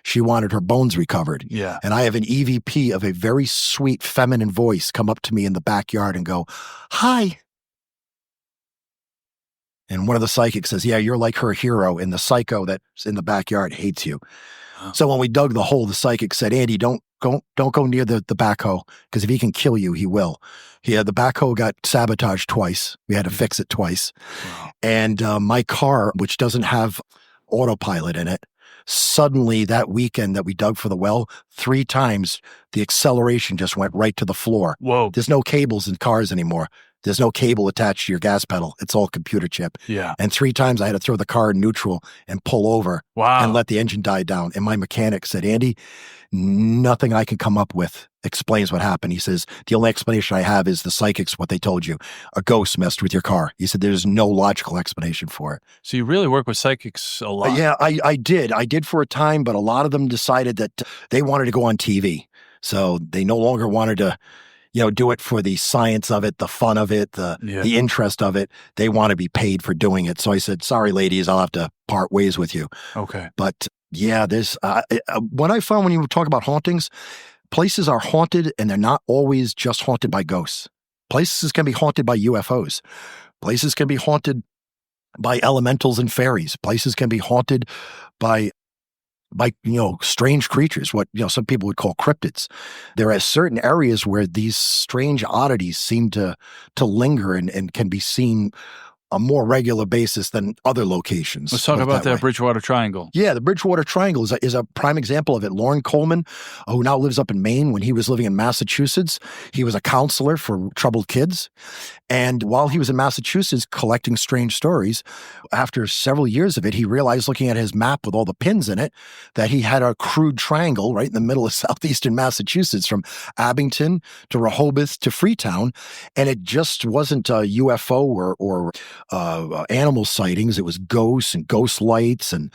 She wanted her bones recovered. Yeah. And I have an EVP of a very sweet feminine voice come up to me in the backyard and go, hi. And one of the psychics says, yeah, you're like her hero, and the psycho that's in the backyard hates you. Oh. So when we dug the hole, the psychic said, Andy, don't go near the backhoe, because if he can kill you, he will. The backhoe got sabotaged twice. We had to fix it twice. Wow. And my car, which doesn't have autopilot in it, suddenly that weekend that we dug for the well, 3 times the acceleration just went right to the floor. Whoa. There's no cables in cars anymore. There's no cable attached to your gas pedal. It's all computer chip. Yeah. And 3 times I had to throw the car in neutral and pull over and let the engine die down. And my mechanic said, Andy, nothing I can come up with explains what happened. He says, the only explanation I have is the psychics, what they told you. A ghost messed with your car. He said, there's no logical explanation for it. So you really work with psychics a lot. Yeah, I did. I did for a time, but a lot of them decided that they wanted to go on TV. So they no longer wanted to, do it for the science of it, the fun of it, the interest of it. They want to be paid for doing it. So I said, sorry, ladies, I'll have to part ways with you. Okay. But yeah, there's, what I found when you talk about hauntings, places are haunted, and they're not always just haunted by ghosts. Places can be haunted by UFOs. Places can be haunted by elementals and fairies. Places can be haunted by strange creatures, what, some people would call cryptids. There are certain areas where these strange oddities seem to linger and can be seen a more regular basis than other locations. Let's talk about that Bridgewater Triangle. Yeah, the Bridgewater Triangle is a prime example of it. Lauren Coleman, who now lives up in Maine, when he was living in Massachusetts, he was a counselor for troubled kids. And while he was in Massachusetts collecting strange stories, after several years of it, he realized, looking at his map with all the pins in it, that he had a crude triangle right in the middle of southeastern Massachusetts, from Abington to Rehoboth to Freetown. And it just wasn't a UFO or animal sightings. It was ghosts and ghost lights and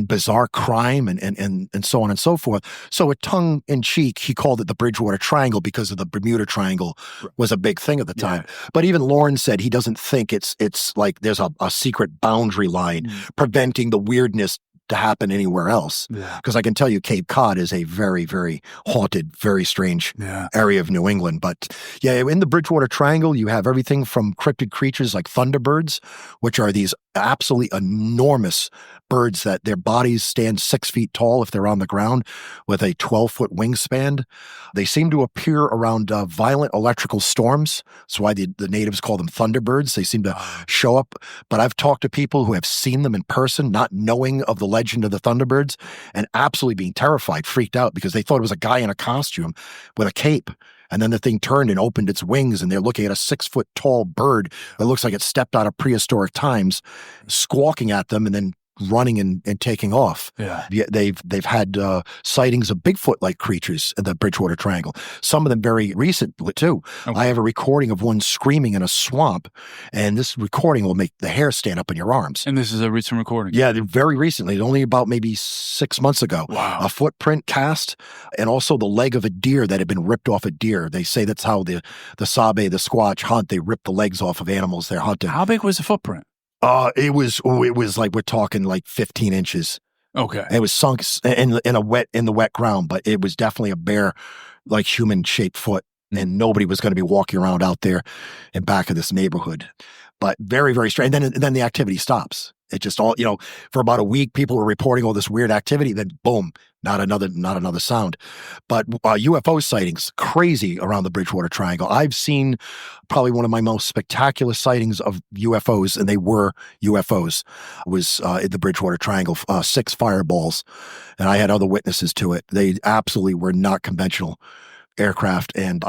bizarre crime and so on and so forth. So at tongue in cheek, he called it the Bridgewater Triangle because of the Bermuda Triangle was a big thing at the time. Yeah. But even Lauren said he doesn't think it's like there's a secret boundary line preventing the weirdness to happen anywhere else. Because I can tell you Cape Cod is a very, very haunted, very strange area of New England. But yeah, in the Bridgewater Triangle, you have everything from cryptid creatures like thunderbirds, which are these absolutely enormous birds that their bodies stand 6 feet tall if they're on the ground, with a 12-foot wingspan. They seem to appear around violent electrical storms. That's why the natives call them thunderbirds. They seem to show up. But I've talked to people who have seen them in person, not knowing of the legend of the thunderbirds, and absolutely being terrified, freaked out, because they thought it was a guy in a costume with a cape. And then the thing turned and opened its wings, and they're looking at a 6-foot tall bird that looks like it stepped out of prehistoric times, squawking at them and then running and taking off. Yeah. They've had sightings of Bigfoot-like creatures in the Bridgewater Triangle. Some of them very recent too. Okay. I have a recording of one screaming in a swamp, and this recording will make the hair stand up on your arms. And this is a recent recording? Yeah, very recently, only about maybe 6 months ago. Wow. A footprint cast, and also the leg of a deer that had been ripped off a deer. They say that's how the Sabe, the Squatch hunt. They rip the legs off of animals they're hunting. How big was the footprint? It was like, we're talking like 15 inches. Okay. It was sunk in the wet ground, but it was definitely a bare, like, human shaped foot, and nobody was going to be walking around out there in back of this neighborhood. But very, very strange. And then the activity stops. It just all, for about a week, people were reporting all this weird activity. Then boom, not another sound. But UFO sightings, crazy around the Bridgewater Triangle. I've seen probably one of my most spectacular sightings of UFOs, and they were UFOs, was in the Bridgewater Triangle, 6 fireballs. And I had other witnesses to it. They absolutely were not conventional aircraft. And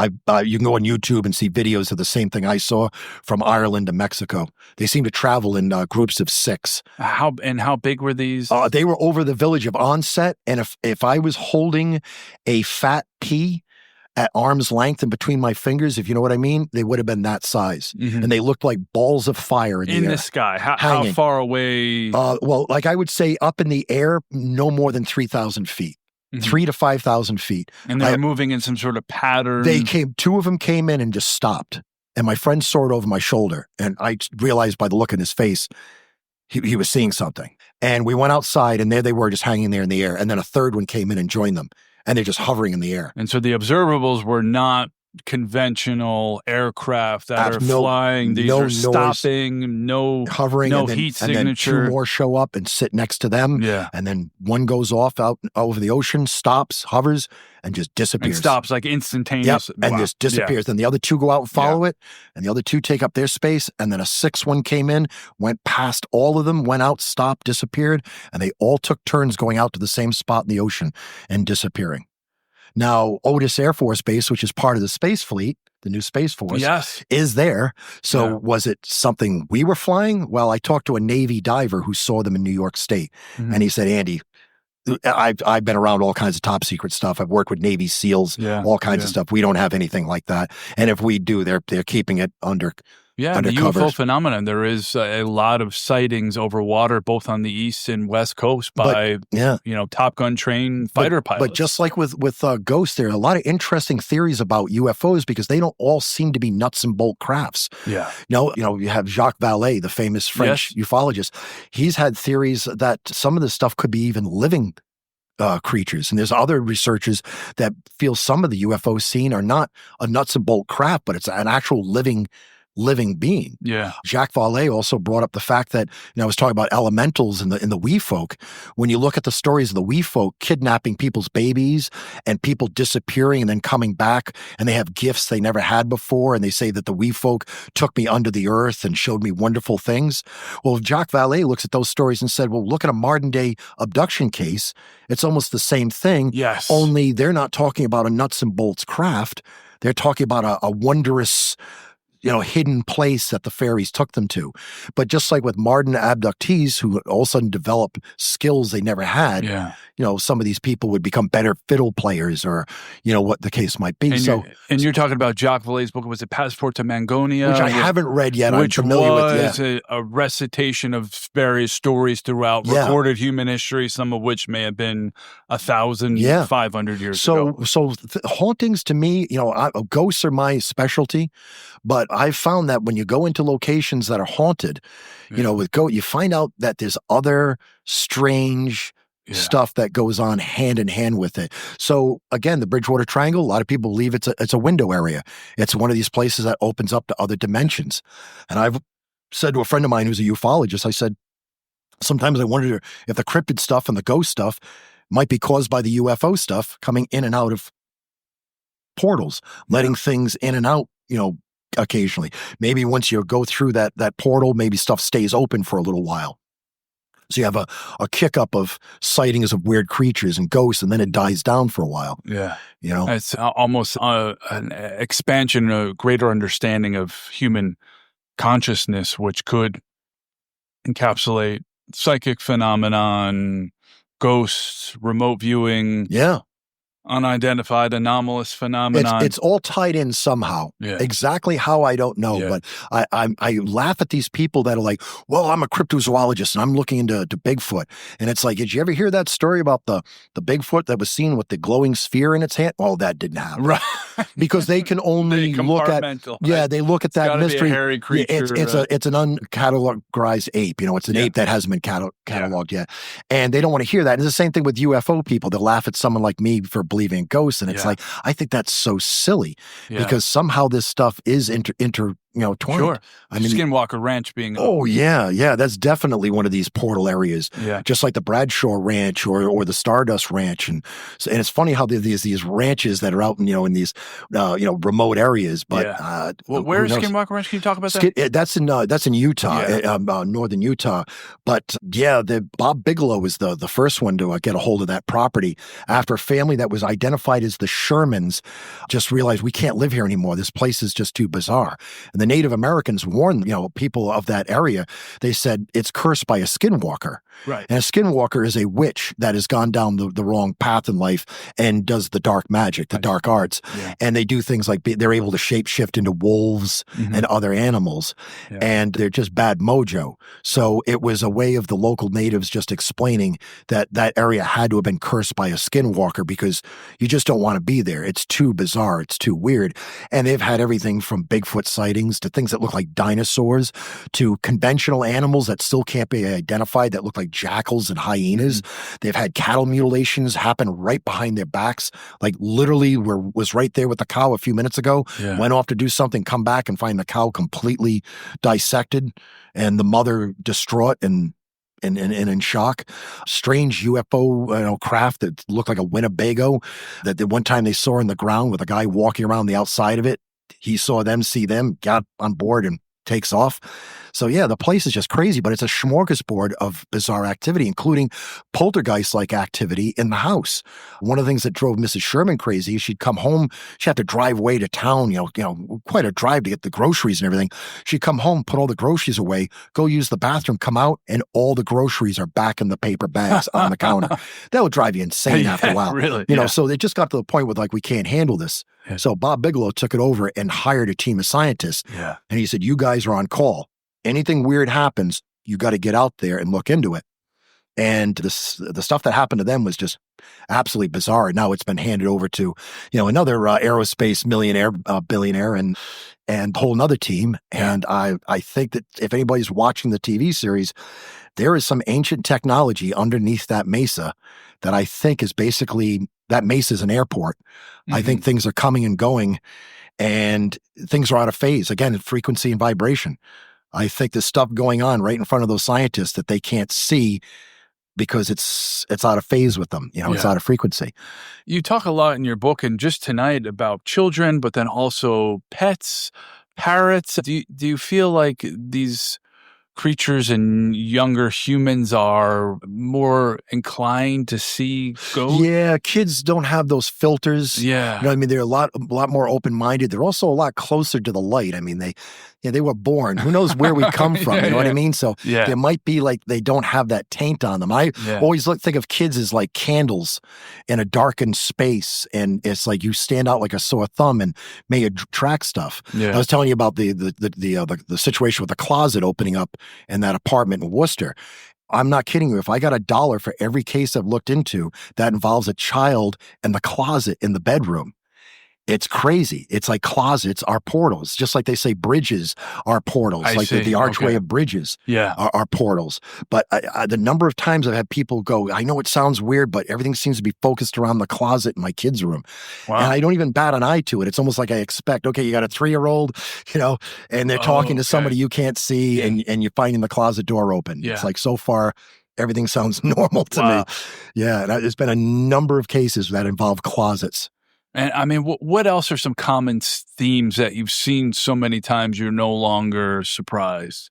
you can go on YouTube and see videos of the same thing I saw from Ireland to Mexico. They seem to travel in groups of 6. How big were these? They were over the village of Onset. And if I was holding a fat pea at arm's length and between my fingers, if you know what I mean, they would have been that size. Mm-hmm. And they looked like balls of fire in the sky. How far away? Well, like I would say up in the air, no more than 3,000 feet. 3,000 to 5,000 feet. And they were moving in some sort of pattern. 2 of them came in and just stopped. And my friend saw it over my shoulder. And I realized by the look in his face, he was seeing something. And we went outside, and there they were just hanging there in the air. And then a third one came in and joined them. And they're just hovering in the air. And so the observables were not conventional aircraft that are flying. These are stopping, hovering, no heat signature. And then 2 more show up and sit next to them. Yeah. And then one goes off out over the ocean, stops, hovers, and just disappears. And stops like instantaneous. Yep, and just disappears. Then the other 2 go out and follow it, and the other 2 take up their space, and then a 6th one came in, went past all of them, went out, stopped, disappeared, and they all took turns going out to the same spot in the ocean and disappearing. Now, Otis Air Force Base, which is part of the Space Fleet, the new Space Force, is there. So was it something we were flying? Well, I talked to a Navy diver who saw them in New York State, and he said, Andy, I've been around all kinds of top secret stuff. I've worked with Navy SEALs, all kinds of stuff. We don't have anything like that. And if we do, they're keeping it under. Yeah, the UFO phenomenon. There is a lot of sightings over water, both on the east and west coast by Top Gun trained fighter pilots. But just like with ghosts, there are a lot of interesting theories about UFOs because they don't all seem to be nuts and bolt crafts. Yeah, you have Jacques Vallée, the famous French ufologist. He's had theories that some of this stuff could be even living creatures. And there's other researchers that feel some of the UFOs seen are not a nuts and bolt craft, but it's an actual living being. Yeah. Jacques Vallée also brought up the fact that, I was talking about elementals in the wee folk. When you look at the stories of the wee folk kidnapping people's babies and people disappearing and then coming back, and they have gifts they never had before, and they say that the wee folk took me under the earth and showed me wonderful things. Well, Jacques Vallée looks at those stories and said, well, look at a modern day abduction case. It's almost the same thing. Yes. Only they're not talking about a nuts and bolts craft. They're talking about a wondrous hidden place that the fairies took them to. But just like with modern abductees who all of a sudden develop skills they never had, some of these people would become better fiddle players or, what the case might be. And you're talking about Jacques Vallée's book, was it Passport to Mangonia? Which I haven't read yet. Which I'm familiar was with a recitation of various stories throughout recorded human history, some of which may have been 1,500 years ago. So hauntings to me, ghosts are my specialty, but I've found that when you go into locations that are haunted, with you find out that there's other strange stuff that goes on hand in hand with it. So again, the Bridgewater Triangle, a lot of people believe it's a window area. It's one of these places that opens up to other dimensions. And I've said to a friend of mine who's a ufologist, I said, sometimes I wonder if the cryptid stuff and the ghost stuff might be caused by the UFO stuff coming in and out of portals, letting things in and out, occasionally. Maybe once you go through that portal, maybe stuff stays open for a little while. So you have a kick up of sightings of weird creatures and ghosts, and then it dies down for a while. Yeah. It's almost an expansion, a greater understanding of human consciousness, which could encapsulate psychic phenomenon, ghosts, remote viewing. Yeah. Unidentified anomalous phenomenon. It's all tied in somehow. Yeah. Exactly how, I don't know. Yeah. But I laugh at these people that are like, well, I'm a cryptozoologist and I'm looking into Bigfoot. And it's like, did you ever hear that story about the Bigfoot that was seen with the glowing sphere in its hand? Well, that didn't happen. Right. Because they can only look at they look at that mystery. Be a hairy creature. It's an uncategorized ape. It's an ape that hasn't been cataloged yet. And they don't want to hear that. And it's the same thing with UFO people. They'll laugh at someone like me for believing in ghosts. And it's like, I think that's so silly because somehow this stuff is twined. Sure. I mean, Skinwalker Ranch being. oh yeah, that's definitely one of these portal areas. Yeah. Just like the Bradshaw Ranch or the Stardust Ranch, and it's funny how there's these ranches that are out in these remote areas. But well, where's Skinwalker Ranch? Can you talk about that? That's in Utah, northern Utah. But the Bob Bigelow was the first one to get a hold of that property after a family that was identified as the Shermans just realized we can't live here anymore. This place is just too bizarre. And the Native Americans warned people of that area. They said it's cursed by a skinwalker. Right. And a skinwalker is a witch that has gone down the wrong path in life and does the dark magic, the dark arts. Yeah. And they do things like they're able to shapeshift into wolves and other animals. Yeah. And they're just bad mojo. So it was a way of the local natives just explaining that area had to have been cursed by a skinwalker because you just don't want to be there. It's too bizarre. It's too weird. And they've had everything from Bigfoot sightings to things that look like dinosaurs to conventional animals that still can't be identified that look like jackals and hyenas. They've had cattle mutilations happen right behind their backs. Like literally was right there with the cow a few minutes ago, went off to do something, come back and find the cow completely dissected and the mother distraught and in shock. Strange UFO craft that looked like a Winnebago that the one time they saw in the ground with a guy walking around the outside of it. He saw them, see them, got on board and takes off. So the place is just crazy, but it's a smorgasbord of bizarre activity, including poltergeist-like activity in the house. One of the things that drove Mrs. Sherman crazy is she'd come home, she'd have to drive away to town, quite a drive to get the groceries and everything. She'd come home, put all the groceries away, go use the bathroom, come out, and all the groceries are back in the paper bags on the counter. That would drive you insane after a while. Really? So it just got to the point where we can't handle this. Yeah. So Bob Bigelow took it over and hired a team of scientists. Yeah. And he said, you guys are on call. Anything weird happens, you got to get out there and look into it. And the stuff that happened to them was just absolutely bizarre. Now it's been handed over to, another aerospace billionaire and a whole nother team. Yeah. And I think that if anybody's watching the TV series, there is some ancient technology underneath that mesa that I think is basically, that mesa is an airport. I think things are coming and going and things are out of phase. Again, frequency and vibration. I think there's stuff going on right in front of those scientists that they can't see because it's out of phase with them. It's out of frequency. You talk a lot in your book and just tonight about children, but then also pets, parrots. Do you feel like these creatures and younger humans are more inclined to see ghosts? Yeah, kids don't have those filters. Yeah. They're a lot more open-minded. They're also a lot closer to the light. They were born. Who knows where we come from? You know what I mean? So there might be they don't have that taint on them. I always think of kids as like candles in a darkened space. And it's like you stand out like a sore thumb and may attract stuff. Yeah. I was telling you about the situation with the closet opening up in that apartment in Worcester. I'm not kidding you. If I got $1 for every case I've looked into that involves a child and the closet in the bedroom, it's crazy. It's like closets are portals, just like they say bridges are portals, the archway of bridges are portals. But the number of times I've had people go, I know it sounds weird, but everything seems to be focused around the closet in my kid's room. Wow. And I don't even bat an eye to it. It's almost like I expect, okay, you got a 3-year-old, and they're talking to somebody you can't see and you're finding the closet door open. Yeah. It's like so far, everything sounds normal to me. Yeah. And there's been a number of cases that involve closets. And what else are some common themes that you've seen so many times you're no longer surprised?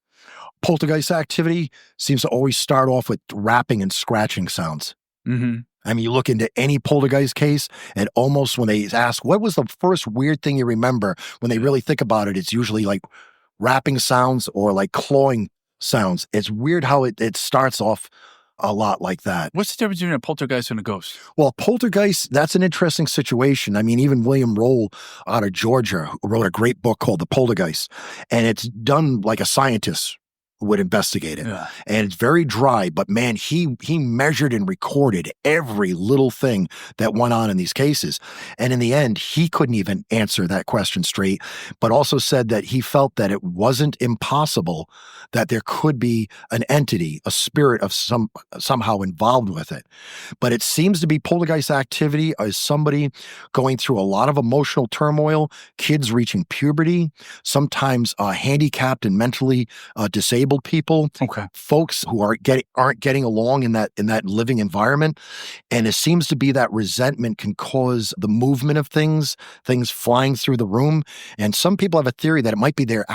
Poltergeist activity seems to always start off with rapping and scratching sounds. Mm-hmm. You look into any poltergeist case, and almost when they ask, what was the first weird thing you remember? When they really think about it, it's usually like rapping sounds or like clawing sounds. It's weird how it starts off a lot like that. What's the difference between a poltergeist and a ghost? Well, poltergeist, that's an interesting situation. Even William Roll out of Georgia wrote a great book called The Poltergeist, and it's done like a scientist would investigate it. Yeah. And it's very dry, but man, he measured and recorded every little thing that went on in these cases. And in the end, he couldn't even answer that question straight, but also said that he felt that it wasn't impossible that there could be an entity, a spirit of somehow involved with it. But it seems to be poltergeist activity is somebody going through a lot of emotional turmoil, kids reaching puberty, sometimes handicapped and mentally disabled people, Okay. folks who aren't getting along in that living environment. And it seems to be that resentment can cause the movement of things flying through the room. And some people have a theory that it might be their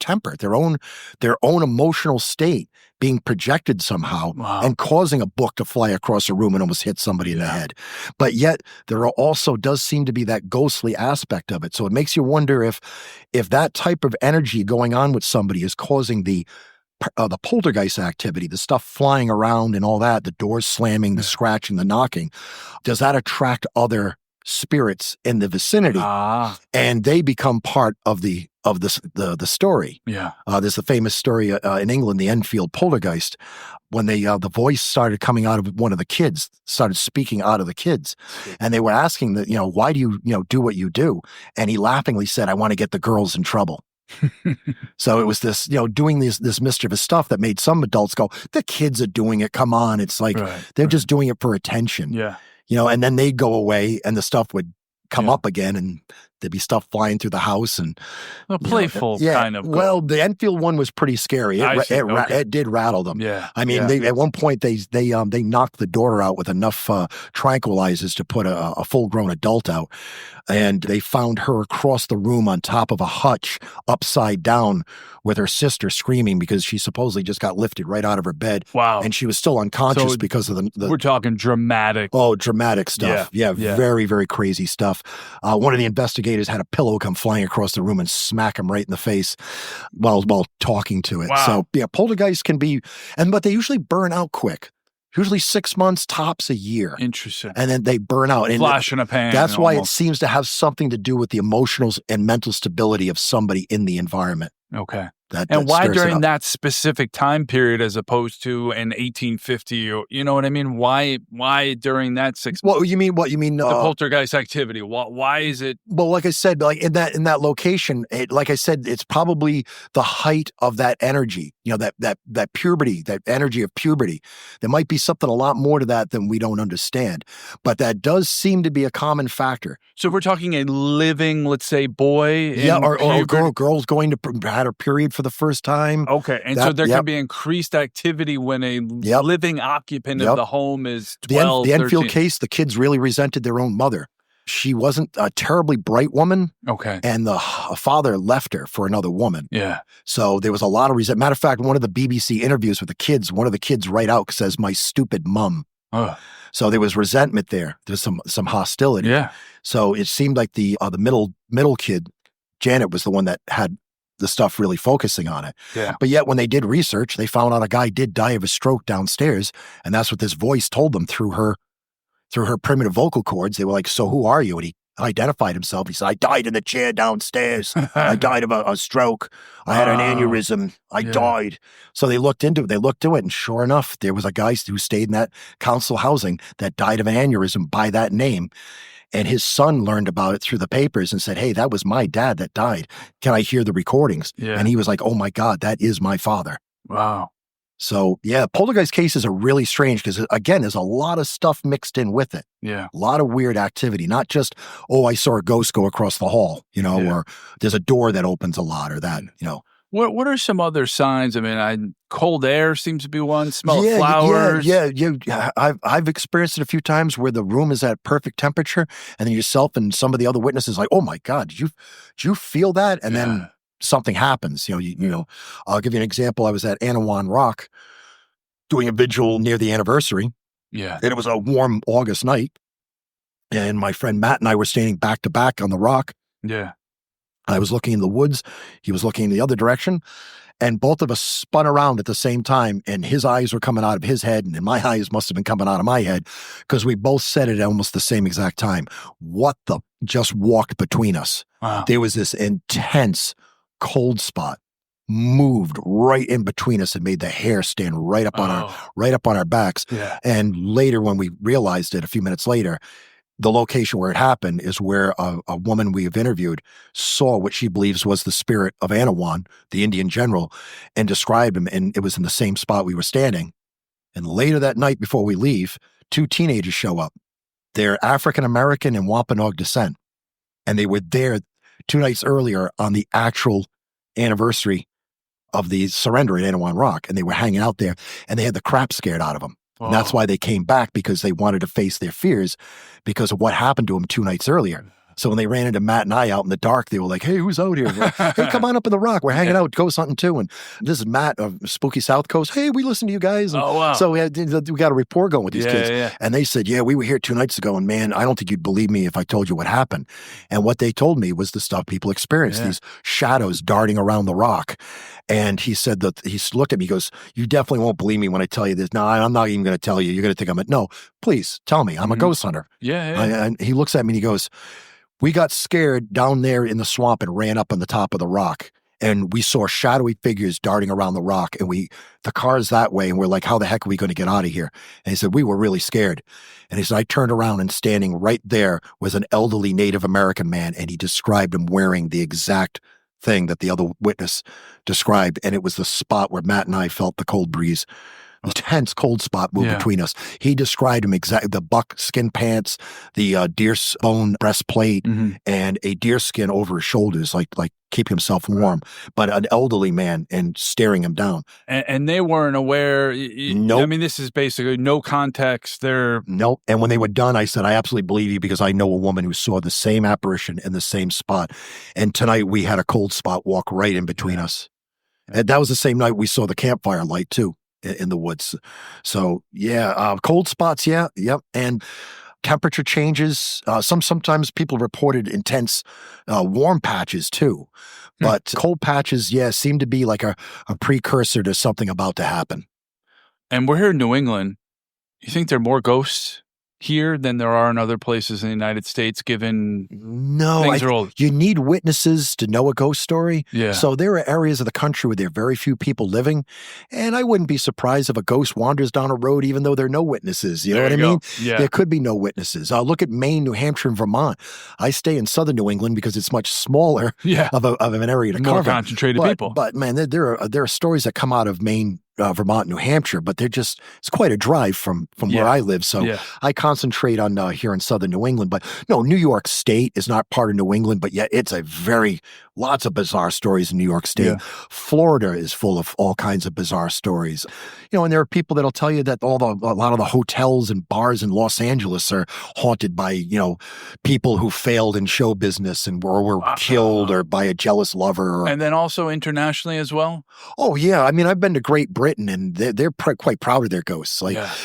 temper, their own emotional state being projected somehow and causing a book to fly across a room and almost hit somebody in the head. But yet there also does seem to be that ghostly aspect of it. So it makes you wonder if that type of energy going on with somebody is causing the poltergeist activity, the stuff flying around and all that, the doors slamming, the scratching, the knocking. Does that attract other spirits in the vicinity? And they become part of the story. Yeah. There's a famous story in England, the Enfield poltergeist, when the voice started coming out of one of the kids, started speaking out of the kids. And they were asking why do you do what you do? And he laughingly said, I want to get the girls in trouble. So it was this, doing this mischievous stuff that made some adults go, the kids are doing it. Come on. It's like, they're just doing it for attention. Yeah. And then they'd go away and the stuff would come up again and there'd be stuff flying through the house and a playful kind of. Well, the Enfield one was pretty scary. It did rattle them. Yeah. I mean, they at one point they knocked the daughter out with enough tranquilizers to put a full-grown adult out. And they found her across the room on top of a hutch, upside down, with her sister screaming because she supposedly just got lifted right out of her bed. Wow. And she was still unconscious because of the we're talking dramatic. Oh, dramatic stuff. Yeah. Very, very crazy stuff. One of the investigators had a pillow come flying across the room and smack him right in the face while talking to it. Wow. So, poltergeists can be, but they usually burn out quick. Usually 6 months, tops a year. Interesting. And then they burn out. And flash in a pan. That's why it seems to have something to do with the emotional and mental stability of somebody in the environment. Okay. And why during that specific time period as opposed to an 1850 or, you know what I mean? Why during that 6 months? What you mean? The poltergeist activity. Why is it? Well, like I said, like in that location, like I said, it's probably the height of that energy, that puberty, that energy of puberty. There might be something a lot more to that than we don't understand, but that does seem to be a common factor. So if we're talking a living, let's say, boy. Or girls going to had her period for the first time. Okay. And so there can be increased activity when a living occupant of the home is 12, The Enfield 13. case, the kids really resented their own mother. She wasn't a terribly bright woman. Okay. And the father left her for another woman. Yeah. So there was a lot of resentment. Matter of fact, one of the BBC interviews with the kids, one of the kids right out says, "My stupid mum." So there was resentment there. There's some hostility. Yeah. So it seemed like the middle kid, Janet, was the one that had the stuff really focusing on it. Yeah. But yet when they did research, they found out a guy did die of a stroke downstairs. And that's what this voice told them through her primitive vocal cords. They were like, "So who are you?" And he identified himself. He said, "I died in the chair downstairs. I died of a stroke. I had an aneurysm. I died." So they looked into it. And sure enough, there was a guy who stayed in that council housing that died of an aneurysm by that name. And his son learned about it through the papers and said, "Hey, that was my dad that died. Can I hear the recordings?" Yeah. And he was like, "Oh my God, that is my father." Wow. So yeah, poltergeist cases are really strange because, again, there's a lot of stuff mixed in with it. Yeah. A lot of weird activity, not just, I saw a ghost go across the hall, or there's a door that opens a lot or that, What are some other signs? I mean, cold air seems to be one. Smell of flowers. Yeah. I've experienced it a few times where the room is at perfect temperature, and then yourself and some of the other witnesses like, "Oh my God, did you feel that?" And then something happens. I'll give you an example. I was at Anawan Rock doing a vigil near the anniversary. Yeah, and it was a warm August night, and my friend Matt and I were standing back to back on the rock. Yeah. I was looking in the woods. He was looking in the other direction. And both of us spun around at the same time. And his eyes were coming out of his head. And my eyes must have been coming out of my head because we both said it at almost the same exact time. What the just walked between us. Wow. There was this intense cold spot moved right in between us and made the hair stand right up on our backs. Yeah. And later, when we realized it, a few minutes later, the location where it happened is where a woman we have interviewed saw what she believes was the spirit of Anawan, the Indian general, and described him. And it was in the same spot we were standing. And later that night, before we leave, 2 teenagers show up. They're African-American and Wampanoag descent. And they were there 2 nights earlier on the actual anniversary of the surrender at Anawan Rock. And they were hanging out there, and they had the crap scared out of them. Whoa. And that's why they came back, because they wanted to face their fears because of what happened to them 2 nights earlier. So when they ran into Matt and I out in the dark, they were like, "Hey, who's out here?" Like, "Hey, come on up in the rock. We're hanging out, ghost hunting too." And this is Matt of Spooky South Coast. "Hey, we listen to you guys." And oh, wow. So we got a rapport going with these kids. Yeah. And they said, "Yeah, we were here 2 nights ago. And man, I don't think you'd believe me if I told you what happened." And what they told me was the stuff people experience, these shadows darting around the rock. And he said that he looked at me, he goes, "You definitely won't believe me when I tell you this. No, I'm not even going to tell you. You're going to think no, please tell me. I'm a ghost hunter." And he looks at me and he goes, "We got scared down there in the swamp and ran up on the top of the rock. And we saw shadowy figures darting around the rock. And the car's that way. And we're like, how the heck are we going to get out of here?" And he said, "We were really scared." And he said, "I turned around, and standing right there was an elderly Native American man." And he described him wearing the exact thing that the other witness described. And it was the spot where Matt and I felt the cold breeze. The tense cold spot moved between us. He described him exactly: the buck skin pants, the deer bone breastplate, and a deer skin over his shoulders, like keep himself warm. But an elderly man and staring him down. And they weren't aware. Nope. I mean, this is basically no context. Nope. And when they were done, I said, "I absolutely believe you, because I know a woman who saw the same apparition in the same spot. And tonight we had a cold spot walk right in between us." And that was the same night we saw the campfire light too in the woods. So cold spots. Yep. And temperature changes. Sometimes people reported intense warm patches too, but cold patches, seem to be like a precursor to something about to happen. And we're here in New England. You think there are more ghosts here than there are in other places in the United States, given things are old? You need witnesses to know a ghost story. Yeah. So there are areas of the country where there are very few people living. And I wouldn't be surprised if a ghost wanders down a road, even though there are no witnesses. You know what I mean? Yeah. There could be no witnesses. Look at Maine, New Hampshire, and Vermont. I stay in Southern New England because it's much smaller of an area to cover. More concentrated people. But man, there are stories that come out of Maine, Vermont, New Hampshire, but it's quite a drive from where I live. So I concentrate on here in Southern New England. But no, New York State is not part of New England, but yet it's lots of bizarre stories in New York State. Florida is full of all kinds of bizarre stories. And there are people that'll tell you that a lot of the hotels and bars in Los Angeles are haunted by, people who failed in show business and were killed or by a jealous lover. And then also internationally as well? Oh, yeah. I mean, I've been to Great Britain, and they're quite proud of their ghosts.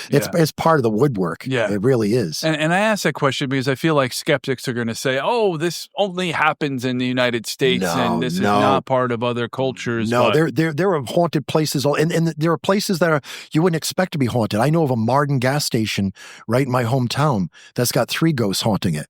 It's part of the woodwork. Yeah. It really is. And I ask that question because I feel like skeptics are going to say, "Oh, this only happens in the United States, and this is not part of other cultures." No, there are haunted places, and there are places that you wouldn't expect to be haunted. I know of a Marden gas station right in my hometown that's got 3 ghosts haunting it.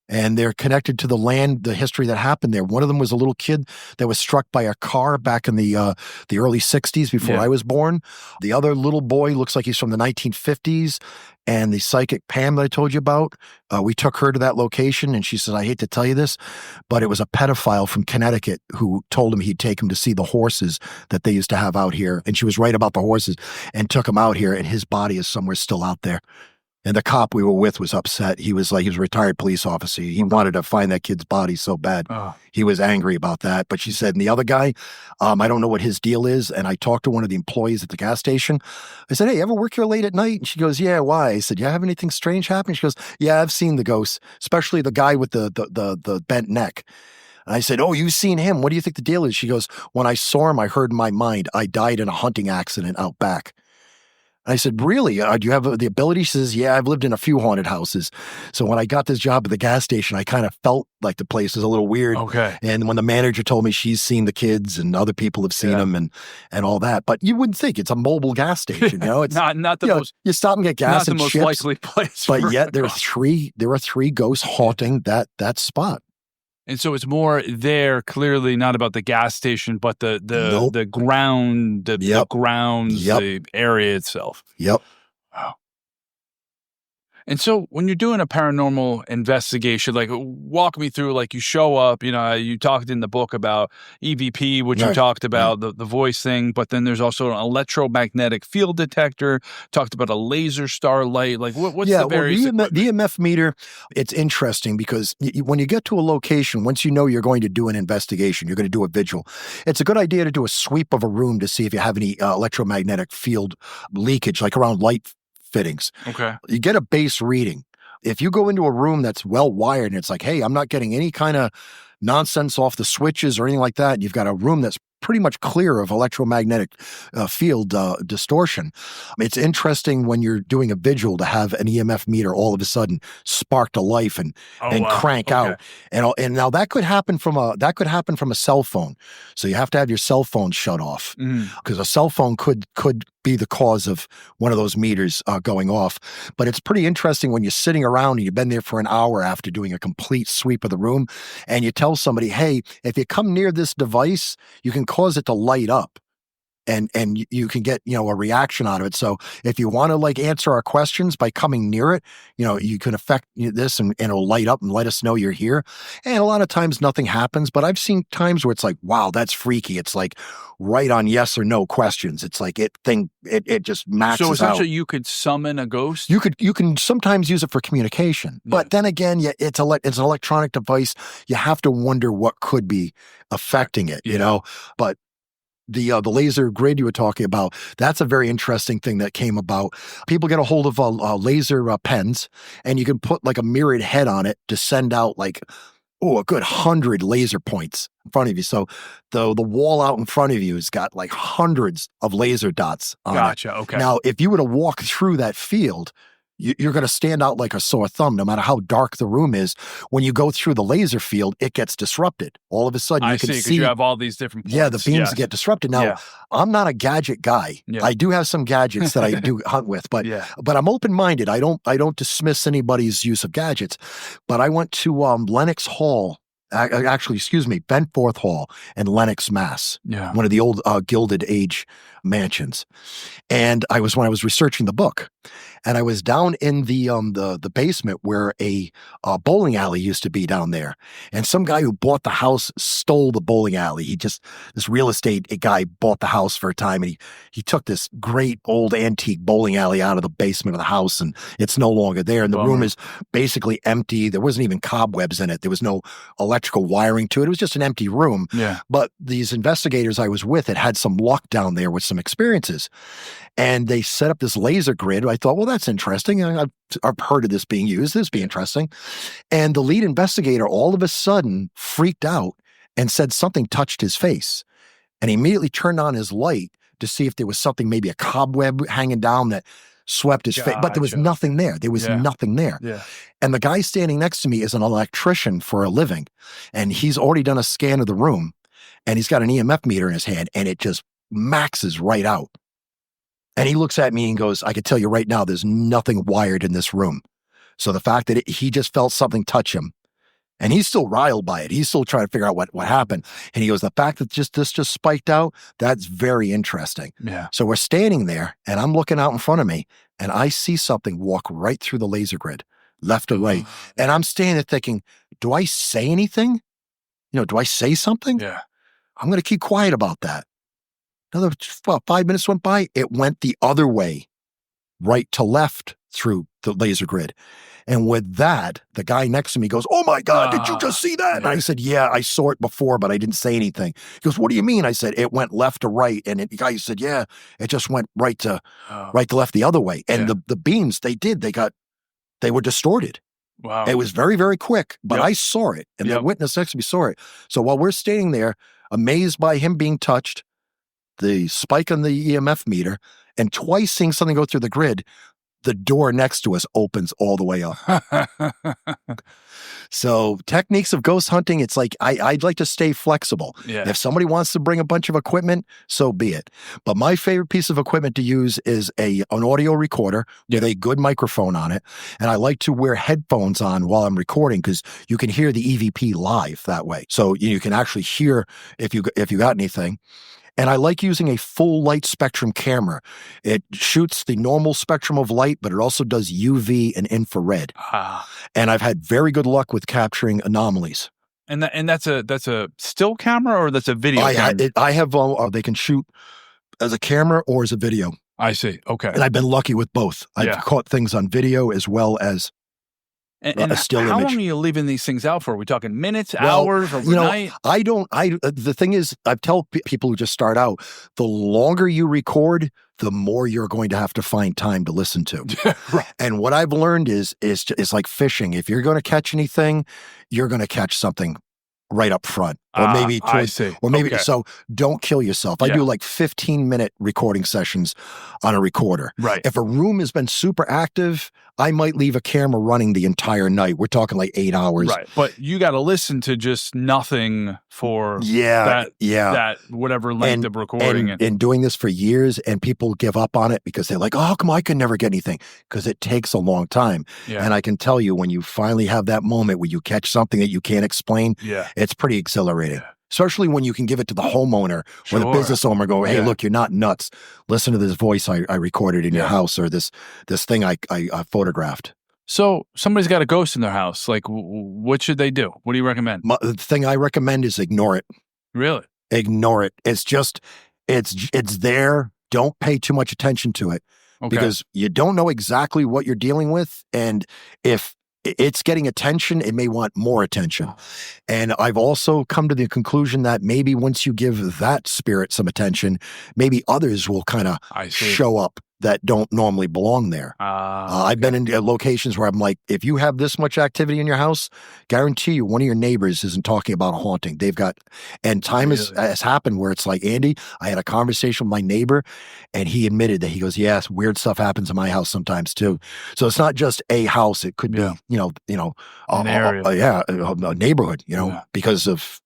And they're connected to the history that happened there. One of them was a little kid that was struck by a car back in the early 60s before I was born. The other little boy looks like he's from the 1950s. And the psychic Pam that I told you about, we took her to that location, and she said, "I hate to tell you this, but it was a pedophile from Connecticut who told him he'd take him to see the horses that they used to have out here." And she was right about the horses and took him out here, and his body is somewhere still out there. And the cop we were with was upset. He was a retired police officer. He wanted to find that kid's body so bad. He was angry about that. But she said, and the other guy, I don't know what his deal is. And I talked to one of the employees at the gas station. I said, "Hey, you ever work here late at night?" And she goes, "Yeah, why?" I said, "You have anything strange happen?" She goes, "Yeah, I've seen the ghosts, especially the guy with the bent neck." And I said, "Oh, you've seen him. What do you think the deal is?" She goes, "When I saw him, I heard in my mind, I died in a hunting accident out back." I said, "Really? Do you have the ability?" She says, "Yeah, I've lived in a few haunted houses." So when I got this job at the gas station, I kind of felt like the place was a little weird. Okay. And when the manager told me she's seen the kids and other people have seen them and all that, but you wouldn't think it's a mobile gas station. It's not the most. You stop and get gas not and the most chips, likely place. but yet there are 3 ghosts haunting that spot. And so it's more there, clearly not about the gas station, but Nope. the ground, the Yep. grounds, Yep. the area itself. Yep. Wow. And so when you're doing a paranormal investigation, like walk me through, like you show up, you talked in the book about EVP, which you Right. talked about, the voice thing, but then there's also an electromagnetic field detector, talked about a laser starlight. Like what's the various the EMF meter, it's interesting because when you get to a location, once you know you're going to do an investigation, you're going to do a vigil, it's a good idea to do a sweep of a room to see if you have any electromagnetic field leakage, like around light fittings. Okay. You get a base reading. If you go into a room that's well wired and it's like, hey, I'm not getting any kind of nonsense off the switches or anything like that, and you've got a room that's pretty much clear of electromagnetic field distortion. It's interesting when you're doing a vigil to have an EMF meter all of a sudden spark to life and crank out. And now that could happen from a cell phone. So you have to have your cell phone shut off because a cell phone could be the cause of one of those meters going off. But it's pretty interesting when you're sitting around and you've been there for an hour after doing a complete sweep of the room, and you tell somebody, hey, if you come near this device, you can cause it to light up. And you can get, a reaction out of it. So if you want to answer our questions by coming near it, you can affect this and it'll light up and let us know you're here. And a lot of times nothing happens, but I've seen times where it's like, wow, that's freaky. It's like right on yes or no questions. It's like it just maxes out. So essentially you could summon a ghost? You can sometimes use it for communication, but then again, it's an electronic device. You have to wonder what could be affecting it, but the laser grid you were talking about, that's a very interesting thing that came about. People get a hold of laser pens, and you can put a mirrored head on it to send out a good 100 laser points in front of you. So the wall out in front of you has got hundreds of laser dots on it. Gotcha. Okay. Now, if you were to walk through that field, you're going to stand out like a sore thumb, no matter how dark the room is. When you go through the laser field, it gets disrupted. All of a sudden, you can see. You have all these different points. Yeah, the beams get disrupted. Now, I'm not a gadget guy. I do have some gadgets that I do hunt with, but I'm open-minded. I don't dismiss anybody's use of gadgets. But I went to Lenox Hall. Bentforth Hall in Lenox, Mass. Yeah, one of the old Gilded Age mansions. And when I was researching the book, and I was down in the basement where a bowling alley used to be down there. And some guy who bought the house stole the bowling alley. This real estate guy bought the house for a time, and he took this great old antique bowling alley out of the basement of the house, and it's no longer there. And the room is basically empty. There wasn't even cobwebs in it. There was no electrical wiring to it. It was just an empty room. Yeah. But these investigators I was with had some luck down there with some experiences. And they set up this laser grid. I thought, well, that's interesting. I've heard of this being used. This would be interesting. And the lead investigator all of a sudden freaked out and said something touched his face. And he immediately turned on his light to see if there was something, maybe a cobweb hanging down that swept his face. But there was nothing there. There was nothing there. Yeah. And the guy standing next to me is an electrician for a living. And he's already done a scan of the room. And he's got an EMF meter in his hand. And it just maxes right out. And he looks at me and goes, I can tell you right now, there's nothing wired in this room. So the fact that he just felt something touch him, and he's still riled by it. He's still trying to figure out what happened. And he goes, the fact that this just spiked out, that's very interesting. Yeah. So we're standing there, and I'm looking out in front of me, and I see something walk right through the laser grid, left or right. And I'm standing there thinking, do I say anything? Do I say something? Yeah. I'm going to keep quiet about that. Another 5 minutes went by. It went the other way, right to left through the laser grid. And with that, the guy next to me goes, oh my God, did you just see that? And I said, yeah, I saw it before, but I didn't say anything. He goes, what do you mean? I said, it went left to right. And the guy said, yeah, it just went right to left the other way. And the beams, they were distorted. Wow. It was very, very quick, but I saw it. And the witness next to me saw it. So while we're standing there, amazed by him being touched, the spike on the EMF meter, and twice seeing something go through the grid, the door next to us opens all the way up. So techniques of ghost hunting, it's like I'd like to stay flexible. Yeah. If somebody wants to bring a bunch of equipment, so be it. But my favorite piece of equipment to use is an audio recorder with a good microphone on it. And I like to wear headphones on while I'm recording because you can hear the EVP live that way. So you can actually hear if you got anything. And I like using a full light spectrum camera. It shoots the normal spectrum of light, but it also does UV and infrared. And I've had very good luck with capturing anomalies. And that's a still camera or that's a video camera? I have, they can shoot as a camera or as a video. I see. Okay. And I've been lucky with both. I've caught things on video as well as and a still how image. long are you leaving these things out for? Are we talking minutes, hours, overnight? The thing is, I tell people who just start out, the longer you record, the more you're going to have to find time to listen to. Right. And what I've learned is like fishing. If you're going to catch anything, you're going to catch something right up front, or maybe so don't kill yourself. I do like 15-minute recording sessions on a recorder. Right. If a room has been super active, I might leave a camera running the entire night. We're talking like 8 hours. Right. But you got to listen to just nothing for that whatever length of recording. And doing this for years, and people give up on it because they're like, oh, come on, I can never get anything, because it takes a long time. Yeah. And I can tell you, when you finally have that moment where you catch something that you can't explain, it's pretty exhilarating. Yeah. Especially when you can give it to the homeowner or the business owner, go, hey, look, you're not nuts. Listen to this voice I recorded in your house, or this thing I photographed. So somebody's got a ghost in their house. Like, what should they do? What do you recommend? The thing I recommend is ignore it. Really? Ignore it. It's just, it's there. Don't pay too much attention to it, because you don't know exactly what you're dealing with. And if it's getting attention, it may want more attention. And I've also come to the conclusion that maybe once you give that spirit some attention, maybe others will kind of show up that don't normally belong there. I've been in locations where I'm like, if you have this much activity in your house, guarantee you one of your neighbors isn't talking about a haunting. They've got, and time has happened where it's like, Andy, I had a conversation with my neighbor, and he admitted that, he goes, yes, weird stuff happens in my house sometimes too. So it's not just a house. It could be, an area. A neighborhood, because of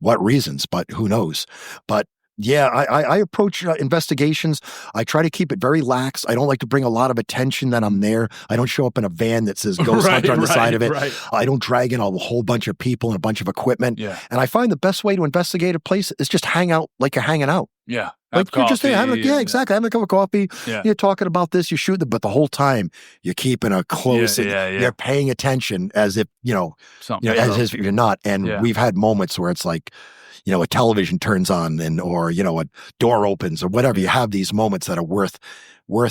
what reasons, but who knows. But yeah, I approach investigations. I try to keep it very lax. I don't like to bring a lot of attention that I'm there. I don't show up in a van that says Ghost Hunter on the side of it. Right. I don't drag in a whole bunch of people and a bunch of equipment. Yeah. And I find the best way to investigate a place is just hang out like you're hanging out. Yeah. Like you're just there, exactly. Having a cup of coffee. Yeah. You're talking about this, you shoot but the whole time you're keeping a close, you're paying attention as if, as if you're not. And we've had moments where it's like, a television turns on or a door opens or whatever. You have these moments that are worth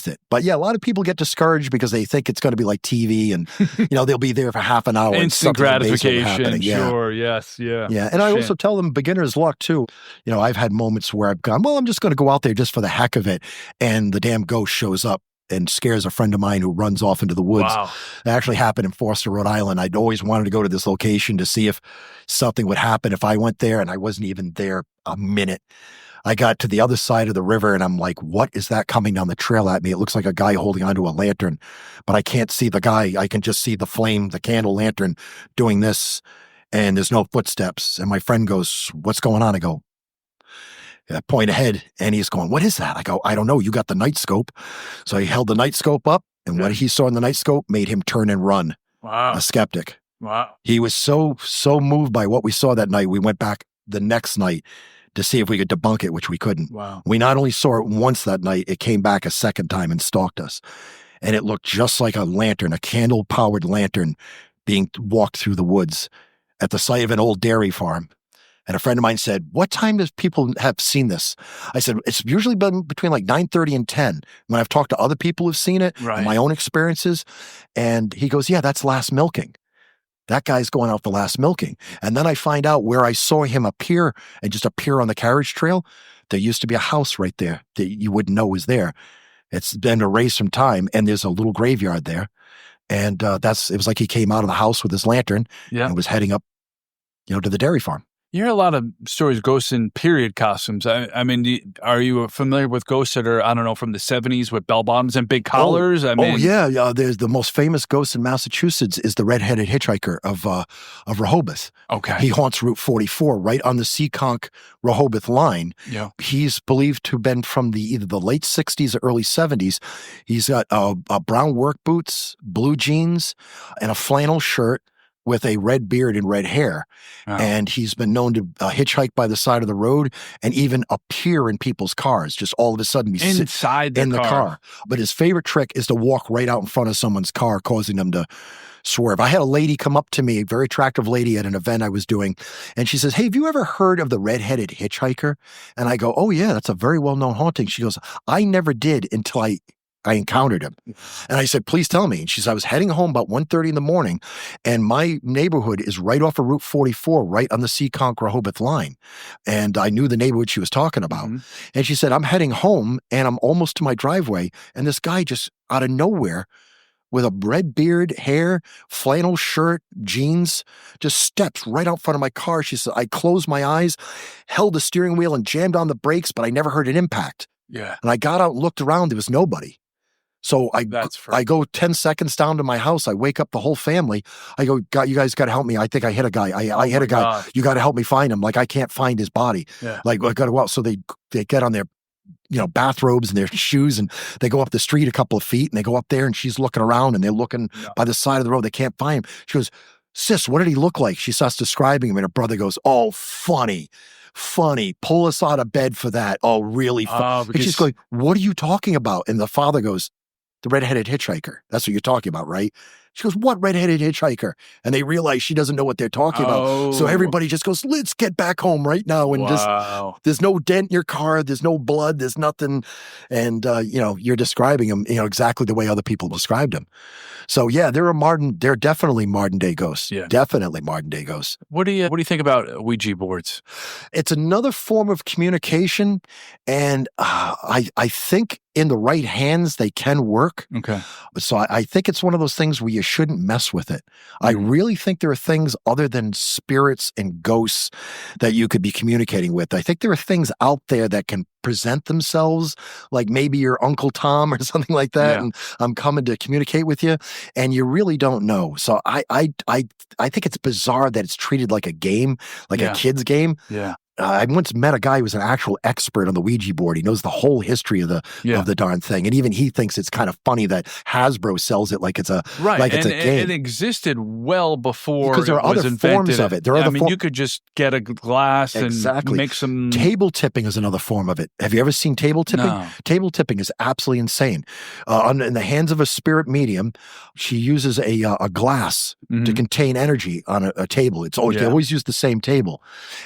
it. But yeah, a lot of people get discouraged because they think it's going to be like TV, and they'll be there for half an hour. Instant gratification. Sure. Yes. Yeah. Yeah. And I also tell them beginner's luck too. I've had moments where I've gone, well, I'm just going to go out there just for the heck of it, and the damn ghost shows up and scares a friend of mine who runs off into the woods. Wow. It actually happened in Foster, Rhode Island. I'd always wanted to go to this location to see if something would happen if I went there, and I wasn't even there a minute. I got to the other side of the river, and I'm like, what is that coming down the trail at me? It looks like a guy holding onto a lantern, but I can't see the guy. I can just see the flame, the candle lantern doing this, and there's no footsteps. And my friend goes, what's going on? I go, I point ahead, and he's going, what is that? I go, I don't know. You got the night scope. So he held the night scope up, and what he saw in the night scope made him turn and run. Wow. A skeptic. Wow. He was so moved by what we saw that night. We went back the next night to see if we could debunk it, which we couldn't. Wow. We not only saw it once that night, it came back a second time and stalked us. And it looked just like a lantern, a candle-powered lantern being walked through the woods at the site of an old dairy farm. And a friend of mine said, what time does people have seen this? I said, it's usually been between like 9:30 and 10. When I've talked to other people who've seen it, and my own experiences. And he goes, yeah, that's last milking. That guy's going out for last milking. And then I find out where I saw him appear on the carriage trail. There used to be a house right there that you wouldn't know was there. It's been erased from time, and there's a little graveyard there. And it was like he came out of the house with his lantern and was heading up, to the dairy farm. You hear a lot of stories, ghosts in period costumes. I mean, are you familiar with ghosts that are, I don't know, from the 70s with bell bottoms and big collars? Yeah. There's the most famous ghost in Massachusetts is the red-headed hitchhiker of Rehoboth. Okay. He haunts Route 44 right on the Seekonk Rehoboth line. Yeah. He's believed to have been from either the late 60s or early 70s. He's got brown work boots, blue jeans, and a flannel shirt with a red beard and red hair. Oh. And he's been known to hitchhike by the side of the road and even appear in people's cars, just all of a sudden be inside in the car. But his favorite trick is to walk right out in front of someone's car, causing them to swerve. I had a lady come up to me, a very attractive lady at an event I was doing, and she says, "Hey, have you ever heard of the red-headed hitchhiker?" And I go, "Oh yeah, that's a very well-known haunting." She goes, "I never did until I encountered him." And I said, "Please tell me." And she said, "I was heading home about 1:30 in the morning, and my neighborhood is right off of Route 44, right on the Seekonk Rehoboth line." And I knew the neighborhood she was talking about. Mm-hmm. And she said, "I'm heading home, and I'm almost to my driveway, and this guy just out of nowhere with a red beard, hair, flannel shirt, jeans, just steps right out front of my car." She said, "I closed my eyes, held the steering wheel, and jammed on the brakes, but I never heard an impact. Yeah. And I got out and looked around. There was nobody. So I go 10 seconds down to my house. I wake up the whole family. I go, God, you guys got to help me. I think I hit a guy. I hit a guy. God. You got to help me find him. Like, I can't find his body. Yeah. Like, I got to go out." So they get on their, bathrobes and their shoes, and they go up the street a couple of feet, and they go up there, and she's looking around, and they're looking by the side of the road. They can't find him. She goes, "Sis, what did he look like?" She starts describing him, and her brother goes, "Oh, funny. Pull us out of bed for that. Oh, really funny." And she's going, "What are you talking about?" And the father goes, "The red-headed hitchhiker. That's what you're talking about, right?" She goes, "What red-headed hitchhiker?" And they realize she doesn't know what they're talking about. So everybody just goes, "Let's get back home right now." And just, there's no dent in your car. There's no blood. There's nothing. And, you're describing him, exactly the way other people described him. So yeah, they're definitely modern day ghosts. Yeah. Definitely modern day ghosts. What do you think about Ouija boards? It's another form of communication. And I think in the right hands, they can work. Okay. So I think it's one of those things where you shouldn't mess with it. I really think there are things other than spirits and ghosts that you could be communicating with. I think there are things out there that can present themselves, like maybe your Uncle Tom or something like that. Yeah. And I'm coming to communicate with you, and you really don't know. So I think it's bizarre that it's treated like a game, like a kid's game. Yeah. I once met a guy who was an actual expert on the Ouija board. He knows the whole history of the darn thing, and even he thinks it's kind of funny that Hasbro sells it like it's a it's a game. It existed well before, because there are other forms of it. You could just get a glass and make some. Table tipping is another form of it. Have you ever seen table tipping? No. Table tipping is absolutely insane. In the hands of a spirit medium, she uses a glass to contain energy on a table. They always use the same table,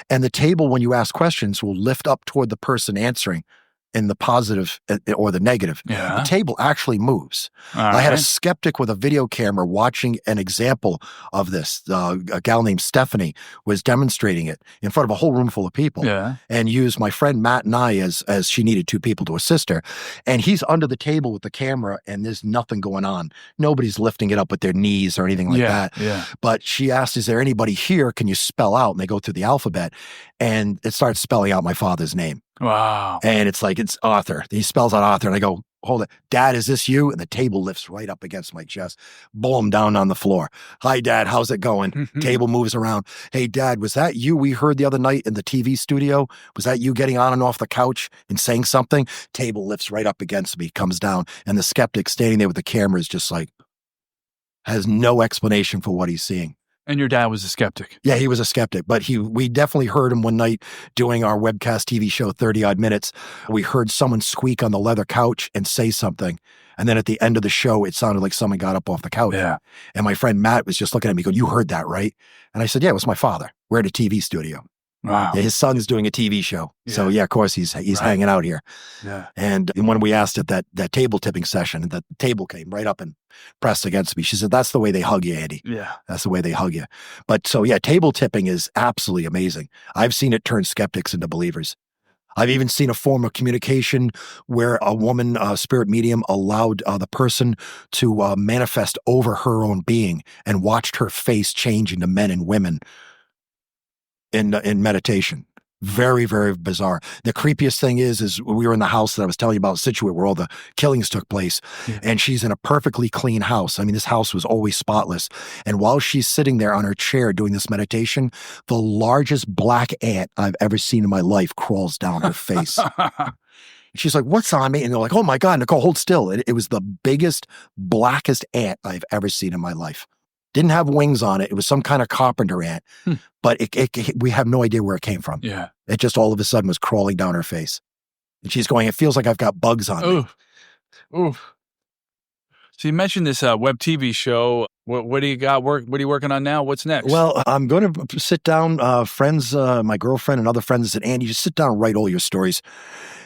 and the table, when you ask questions, will lift up toward the person answering in the positive or the negative. Yeah. The table actually moves. I had a skeptic with a video camera watching an example of this. A gal named Stephanie was demonstrating it in front of a whole room full of people, and used my friend Matt and I as she needed two people to assist her. And he's under the table with the camera, and there's nothing going on. Nobody's lifting it up with their knees or anything like that. Yeah. But she asked, "Is there anybody here? Can you spell out?" And they go through the alphabet, and it starts spelling out my father's name. Wow. And it's like, it's Arthur. He spells out Arthur, and I go, "Hold it. Dad, is this you?" And the table lifts right up against my chest. Boom, down on the floor. "Hi, Dad. How's it going?" Table moves around. "Hey, Dad, was that you we heard the other night in the TV studio? Was that you getting on and off the couch and saying something?" Table lifts right up against me, comes down. And the skeptic standing there with the camera is just like, has no explanation for what he's seeing. And your dad was a skeptic. Yeah, he was a skeptic, but we definitely heard him one night doing our webcast TV show, 30 odd minutes. We heard someone squeak on the leather couch and say something. And then at the end of the show, it sounded like someone got up off the couch. Yeah. And my friend Matt was just looking at me going, "You heard that, right?" And I said, "Yeah, it was my father. We're at a TV studio." Wow. Yeah, his son's doing a TV show. Yeah. So yeah, of course he's hanging out here. Yeah. And when we asked at that table tipping session, the table came right up and pressed against me. She said, "That's the way they hug you, Andy." Yeah. "That's the way they hug you." But so yeah, table tipping is absolutely amazing. I've seen it turn skeptics into believers. I've even seen a form of communication where a woman, spirit medium, allowed the person to manifest over her own being and watched her face change into men and women in meditation. Very, very bizarre. The creepiest thing is we were in the house that I was telling you about, Situate, where all the killings took place. Yeah. And she's in a perfectly clean house. I mean, this house was always spotless. And while she's sitting there on her chair doing this meditation, the largest black ant I've ever seen in my life crawls down her face. She's like, "What's on me?" And they're like, "Oh my God, Nicole, hold still." It was the biggest, blackest ant I've ever seen in my life. Didn't have wings on it. It was some kind of carpenter ant, but we have no idea where it came from. Yeah. It just all of a sudden was crawling down her face. And she's going, "It feels like I've got bugs on me." Oof. So you mentioned this web TV show. What do you got? What are you working on now? What's next? Well, I'm going to sit down, friends, my girlfriend and other friends said, "Andy, just sit down and write all your stories."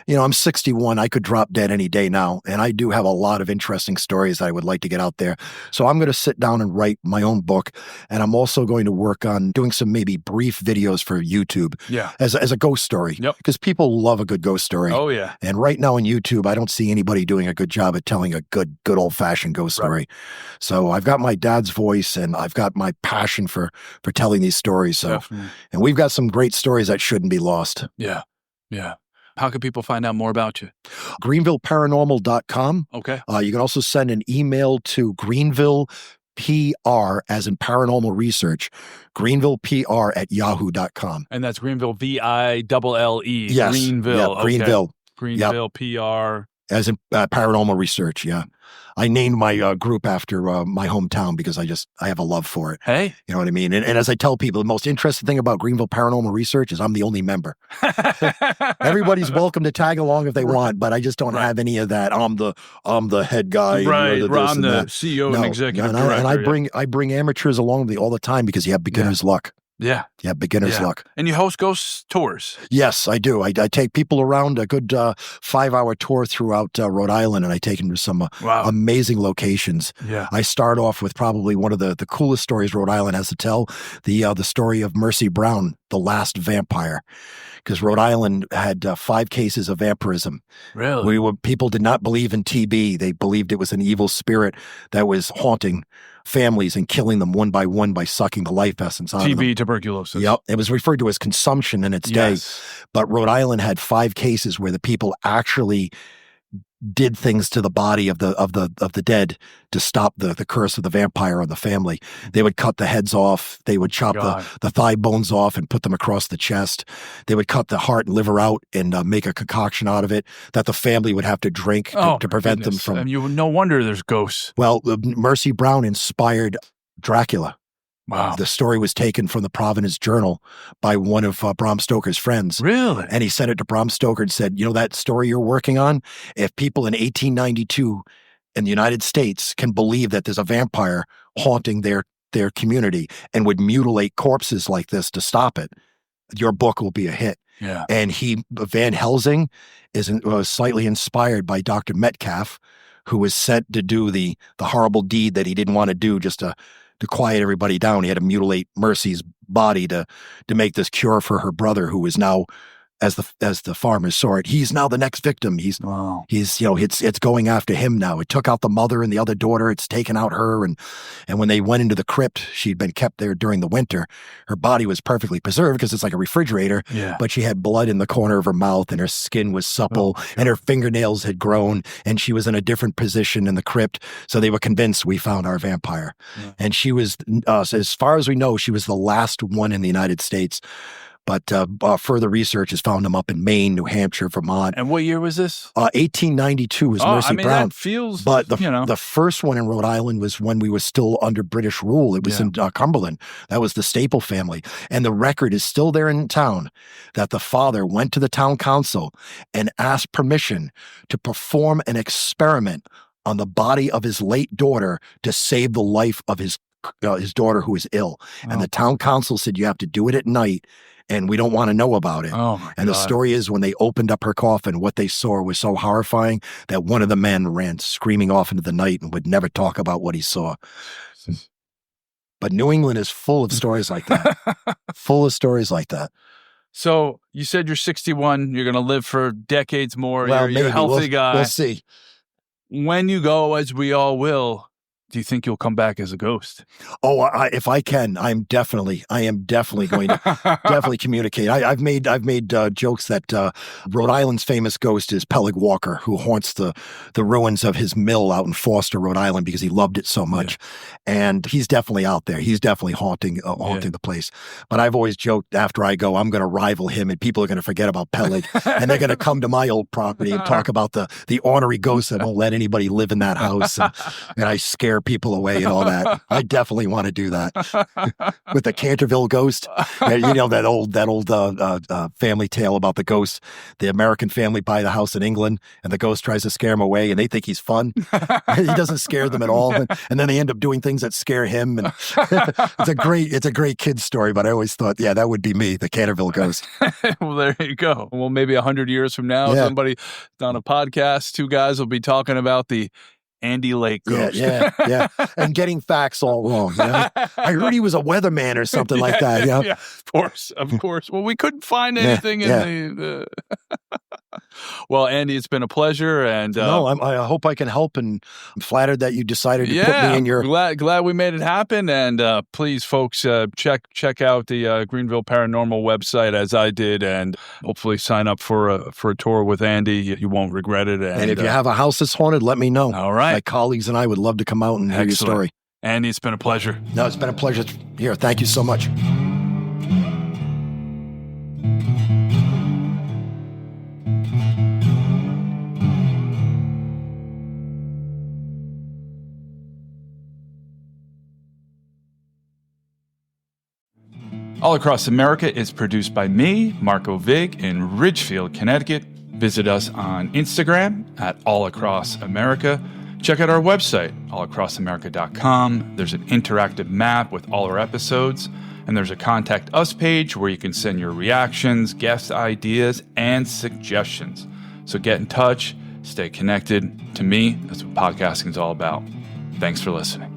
You know, I'm 61. I could drop dead any day now. And I do have a lot of interesting stories that I would like to get out there. So I'm going to sit down and write my own book. And I'm also going to work on doing some maybe brief videos for YouTube as a ghost story. Yep. Because people love a good ghost story. Oh, yeah. And right now on YouTube, I don't see anybody doing a good job at telling a good old-fashioned ghost story. So I've got my dad's voice and I've got my passion for telling these stories. So, Definitely. And we've got some great stories that shouldn't be lost. Yeah. How can people find out more about you? GreenvilleParanormal.com. Okay. You can also send an email to Greenville PR, as in paranormal research, GreenvillePR@yahoo.com. And that's Greenville, VILLE. Yes. Greenville. Yeah, okay. Greenville. Greenville PR. As in paranormal research, yeah. I named my group after my hometown because I have a love for it. Hey. You know what I mean? And as I tell people, the most interesting thing about Greenville Paranormal Research is I'm the only member. Everybody's welcome to tag along if they want, but I just don't have any of that. I'm the head guy. Right. You know, I'm the CEO and executive and director. I bring amateurs along with me all the time because you have beginner's luck. Yeah. Yeah, beginner's luck. And you host ghost tours? Yes, I do. I take people around a good 5-hour tour throughout Rhode Island, and I take them to some amazing locations. Yeah. I start off with probably one of the coolest stories Rhode Island has to tell, the story of Mercy Brown, the last vampire. Because Rhode Island had 5 cases of vampirism. Really? People did not believe in TB. They believed it was an evil spirit that was haunting families and killing them one by one by sucking the life essence out of them. TB, tuberculosis. Yep. It was referred to as consumption in its day. But Rhode Island had 5 cases where the people actually did things to the body of the dead to stop the curse of the vampire on the family. They would cut the heads off. They would chop the thigh bones off and put them across the chest. They would cut the heart and liver out and make a concoction out of it that the family would have to drink to prevent them from. And no wonder there's ghosts. Well, Mercy Brown inspired Dracula. Wow. The story was taken from the Providence Journal by one of Bram Stoker's friends. Really? And he sent it to Bram Stoker and said, "You know that story you're working on? If people in 1892 in the United States can believe that there's a vampire haunting their community and would mutilate corpses like this to stop it, your book will be a hit." Yeah. And Van Helsing was slightly inspired by Dr. Metcalf, who was sent to do the horrible deed that he didn't want to do just to quiet everybody down. He had to mutilate Mercy's body to make this cure for her brother, who is now, as the farmers saw it, he's now the next victim. He's it's going after him now. It took out the mother and the other daughter. It's taken out her. And when they went into the crypt, she'd been kept there during the winter. Her body was perfectly preserved because it's like a refrigerator, but she had blood in the corner of her mouth and her skin was supple and her fingernails had grown and she was in a different position in the crypt. So they were convinced we found our vampire. Yeah. And she was, as far as we know, she was the last one in the United States. But further research has found them up in Maine, New Hampshire, Vermont. And what year was this? 1892 was Mercy Brown. That feels, but the first one in Rhode Island was when we were still under British rule. It was in Cumberland. That was the Staple family. And the record is still there in town that the father went to the town council and asked permission to perform an experiment on the body of his late daughter to save the life of his daughter who was ill. And the town council said, "You have to do it at night. And we don't want to know about it." And the story is when they opened up her coffin, what they saw was so horrifying that one of the men ran screaming off into the night and would never talk about what he saw. But New England is full of stories like that. Full of stories like that. So you said you're 61. You're going to live for decades more. Well, you're a healthy guy. We'll see. When you go, as we all will, do you think you'll come back as a ghost? Oh, if I can, I am definitely going to definitely communicate. I've made jokes that Rhode Island's famous ghost is Peleg Walker, who haunts the ruins of his mill out in Foster, Rhode Island, because he loved it so much. And he's definitely out there. He's definitely haunting the place. But I've always joked, after I go, I'm going to rival him, and people are going to forget about Peleg, and they're going to come to my old property and talk about the ornery ghost that won't let anybody live in that house, and I scare people away and all that. I definitely want to do that with the Canterville ghost. You know, that old family tale about the ghost. The American family buy the house in England, and the ghost tries to scare him away, and they think he's fun. He doesn't scare them at all, and then they end up doing things that scare him. And it's a great kid's story. But I always thought, yeah, that would be me, the Canterville ghost. Well, there you go. Well, maybe 100 years from now, somebody on a podcast, two guys will be talking about the Andy Lake ghost. Yeah. And getting facts all wrong. You know? I heard he was a weatherman or something like that. You know? Yeah, of course. Well, we couldn't find anything in the Well, Andy, it's been a pleasure. And I hope I can help, and I'm flattered that you decided to put me in your... Glad we made it happen. And please, folks, check out the Greenville Paranormal website, as I did, and hopefully sign up for a tour with Andy. You won't regret it. And if you have a house that's haunted, let me know. All right. My colleagues and I would love to come out and hear your story. Andy, it's been a pleasure. No, it's been a pleasure here. Thank you so much. All Across America is produced by me, Marco Vig, in Ridgefield, Connecticut. Visit us on Instagram at All Across America. Check out our website, allacrossamerica.com. There's an interactive map with all our episodes, and there's a Contact Us page where you can send your reactions, guest ideas, and suggestions. So get in touch, stay connected. To me, that's what podcasting is all about. Thanks for listening.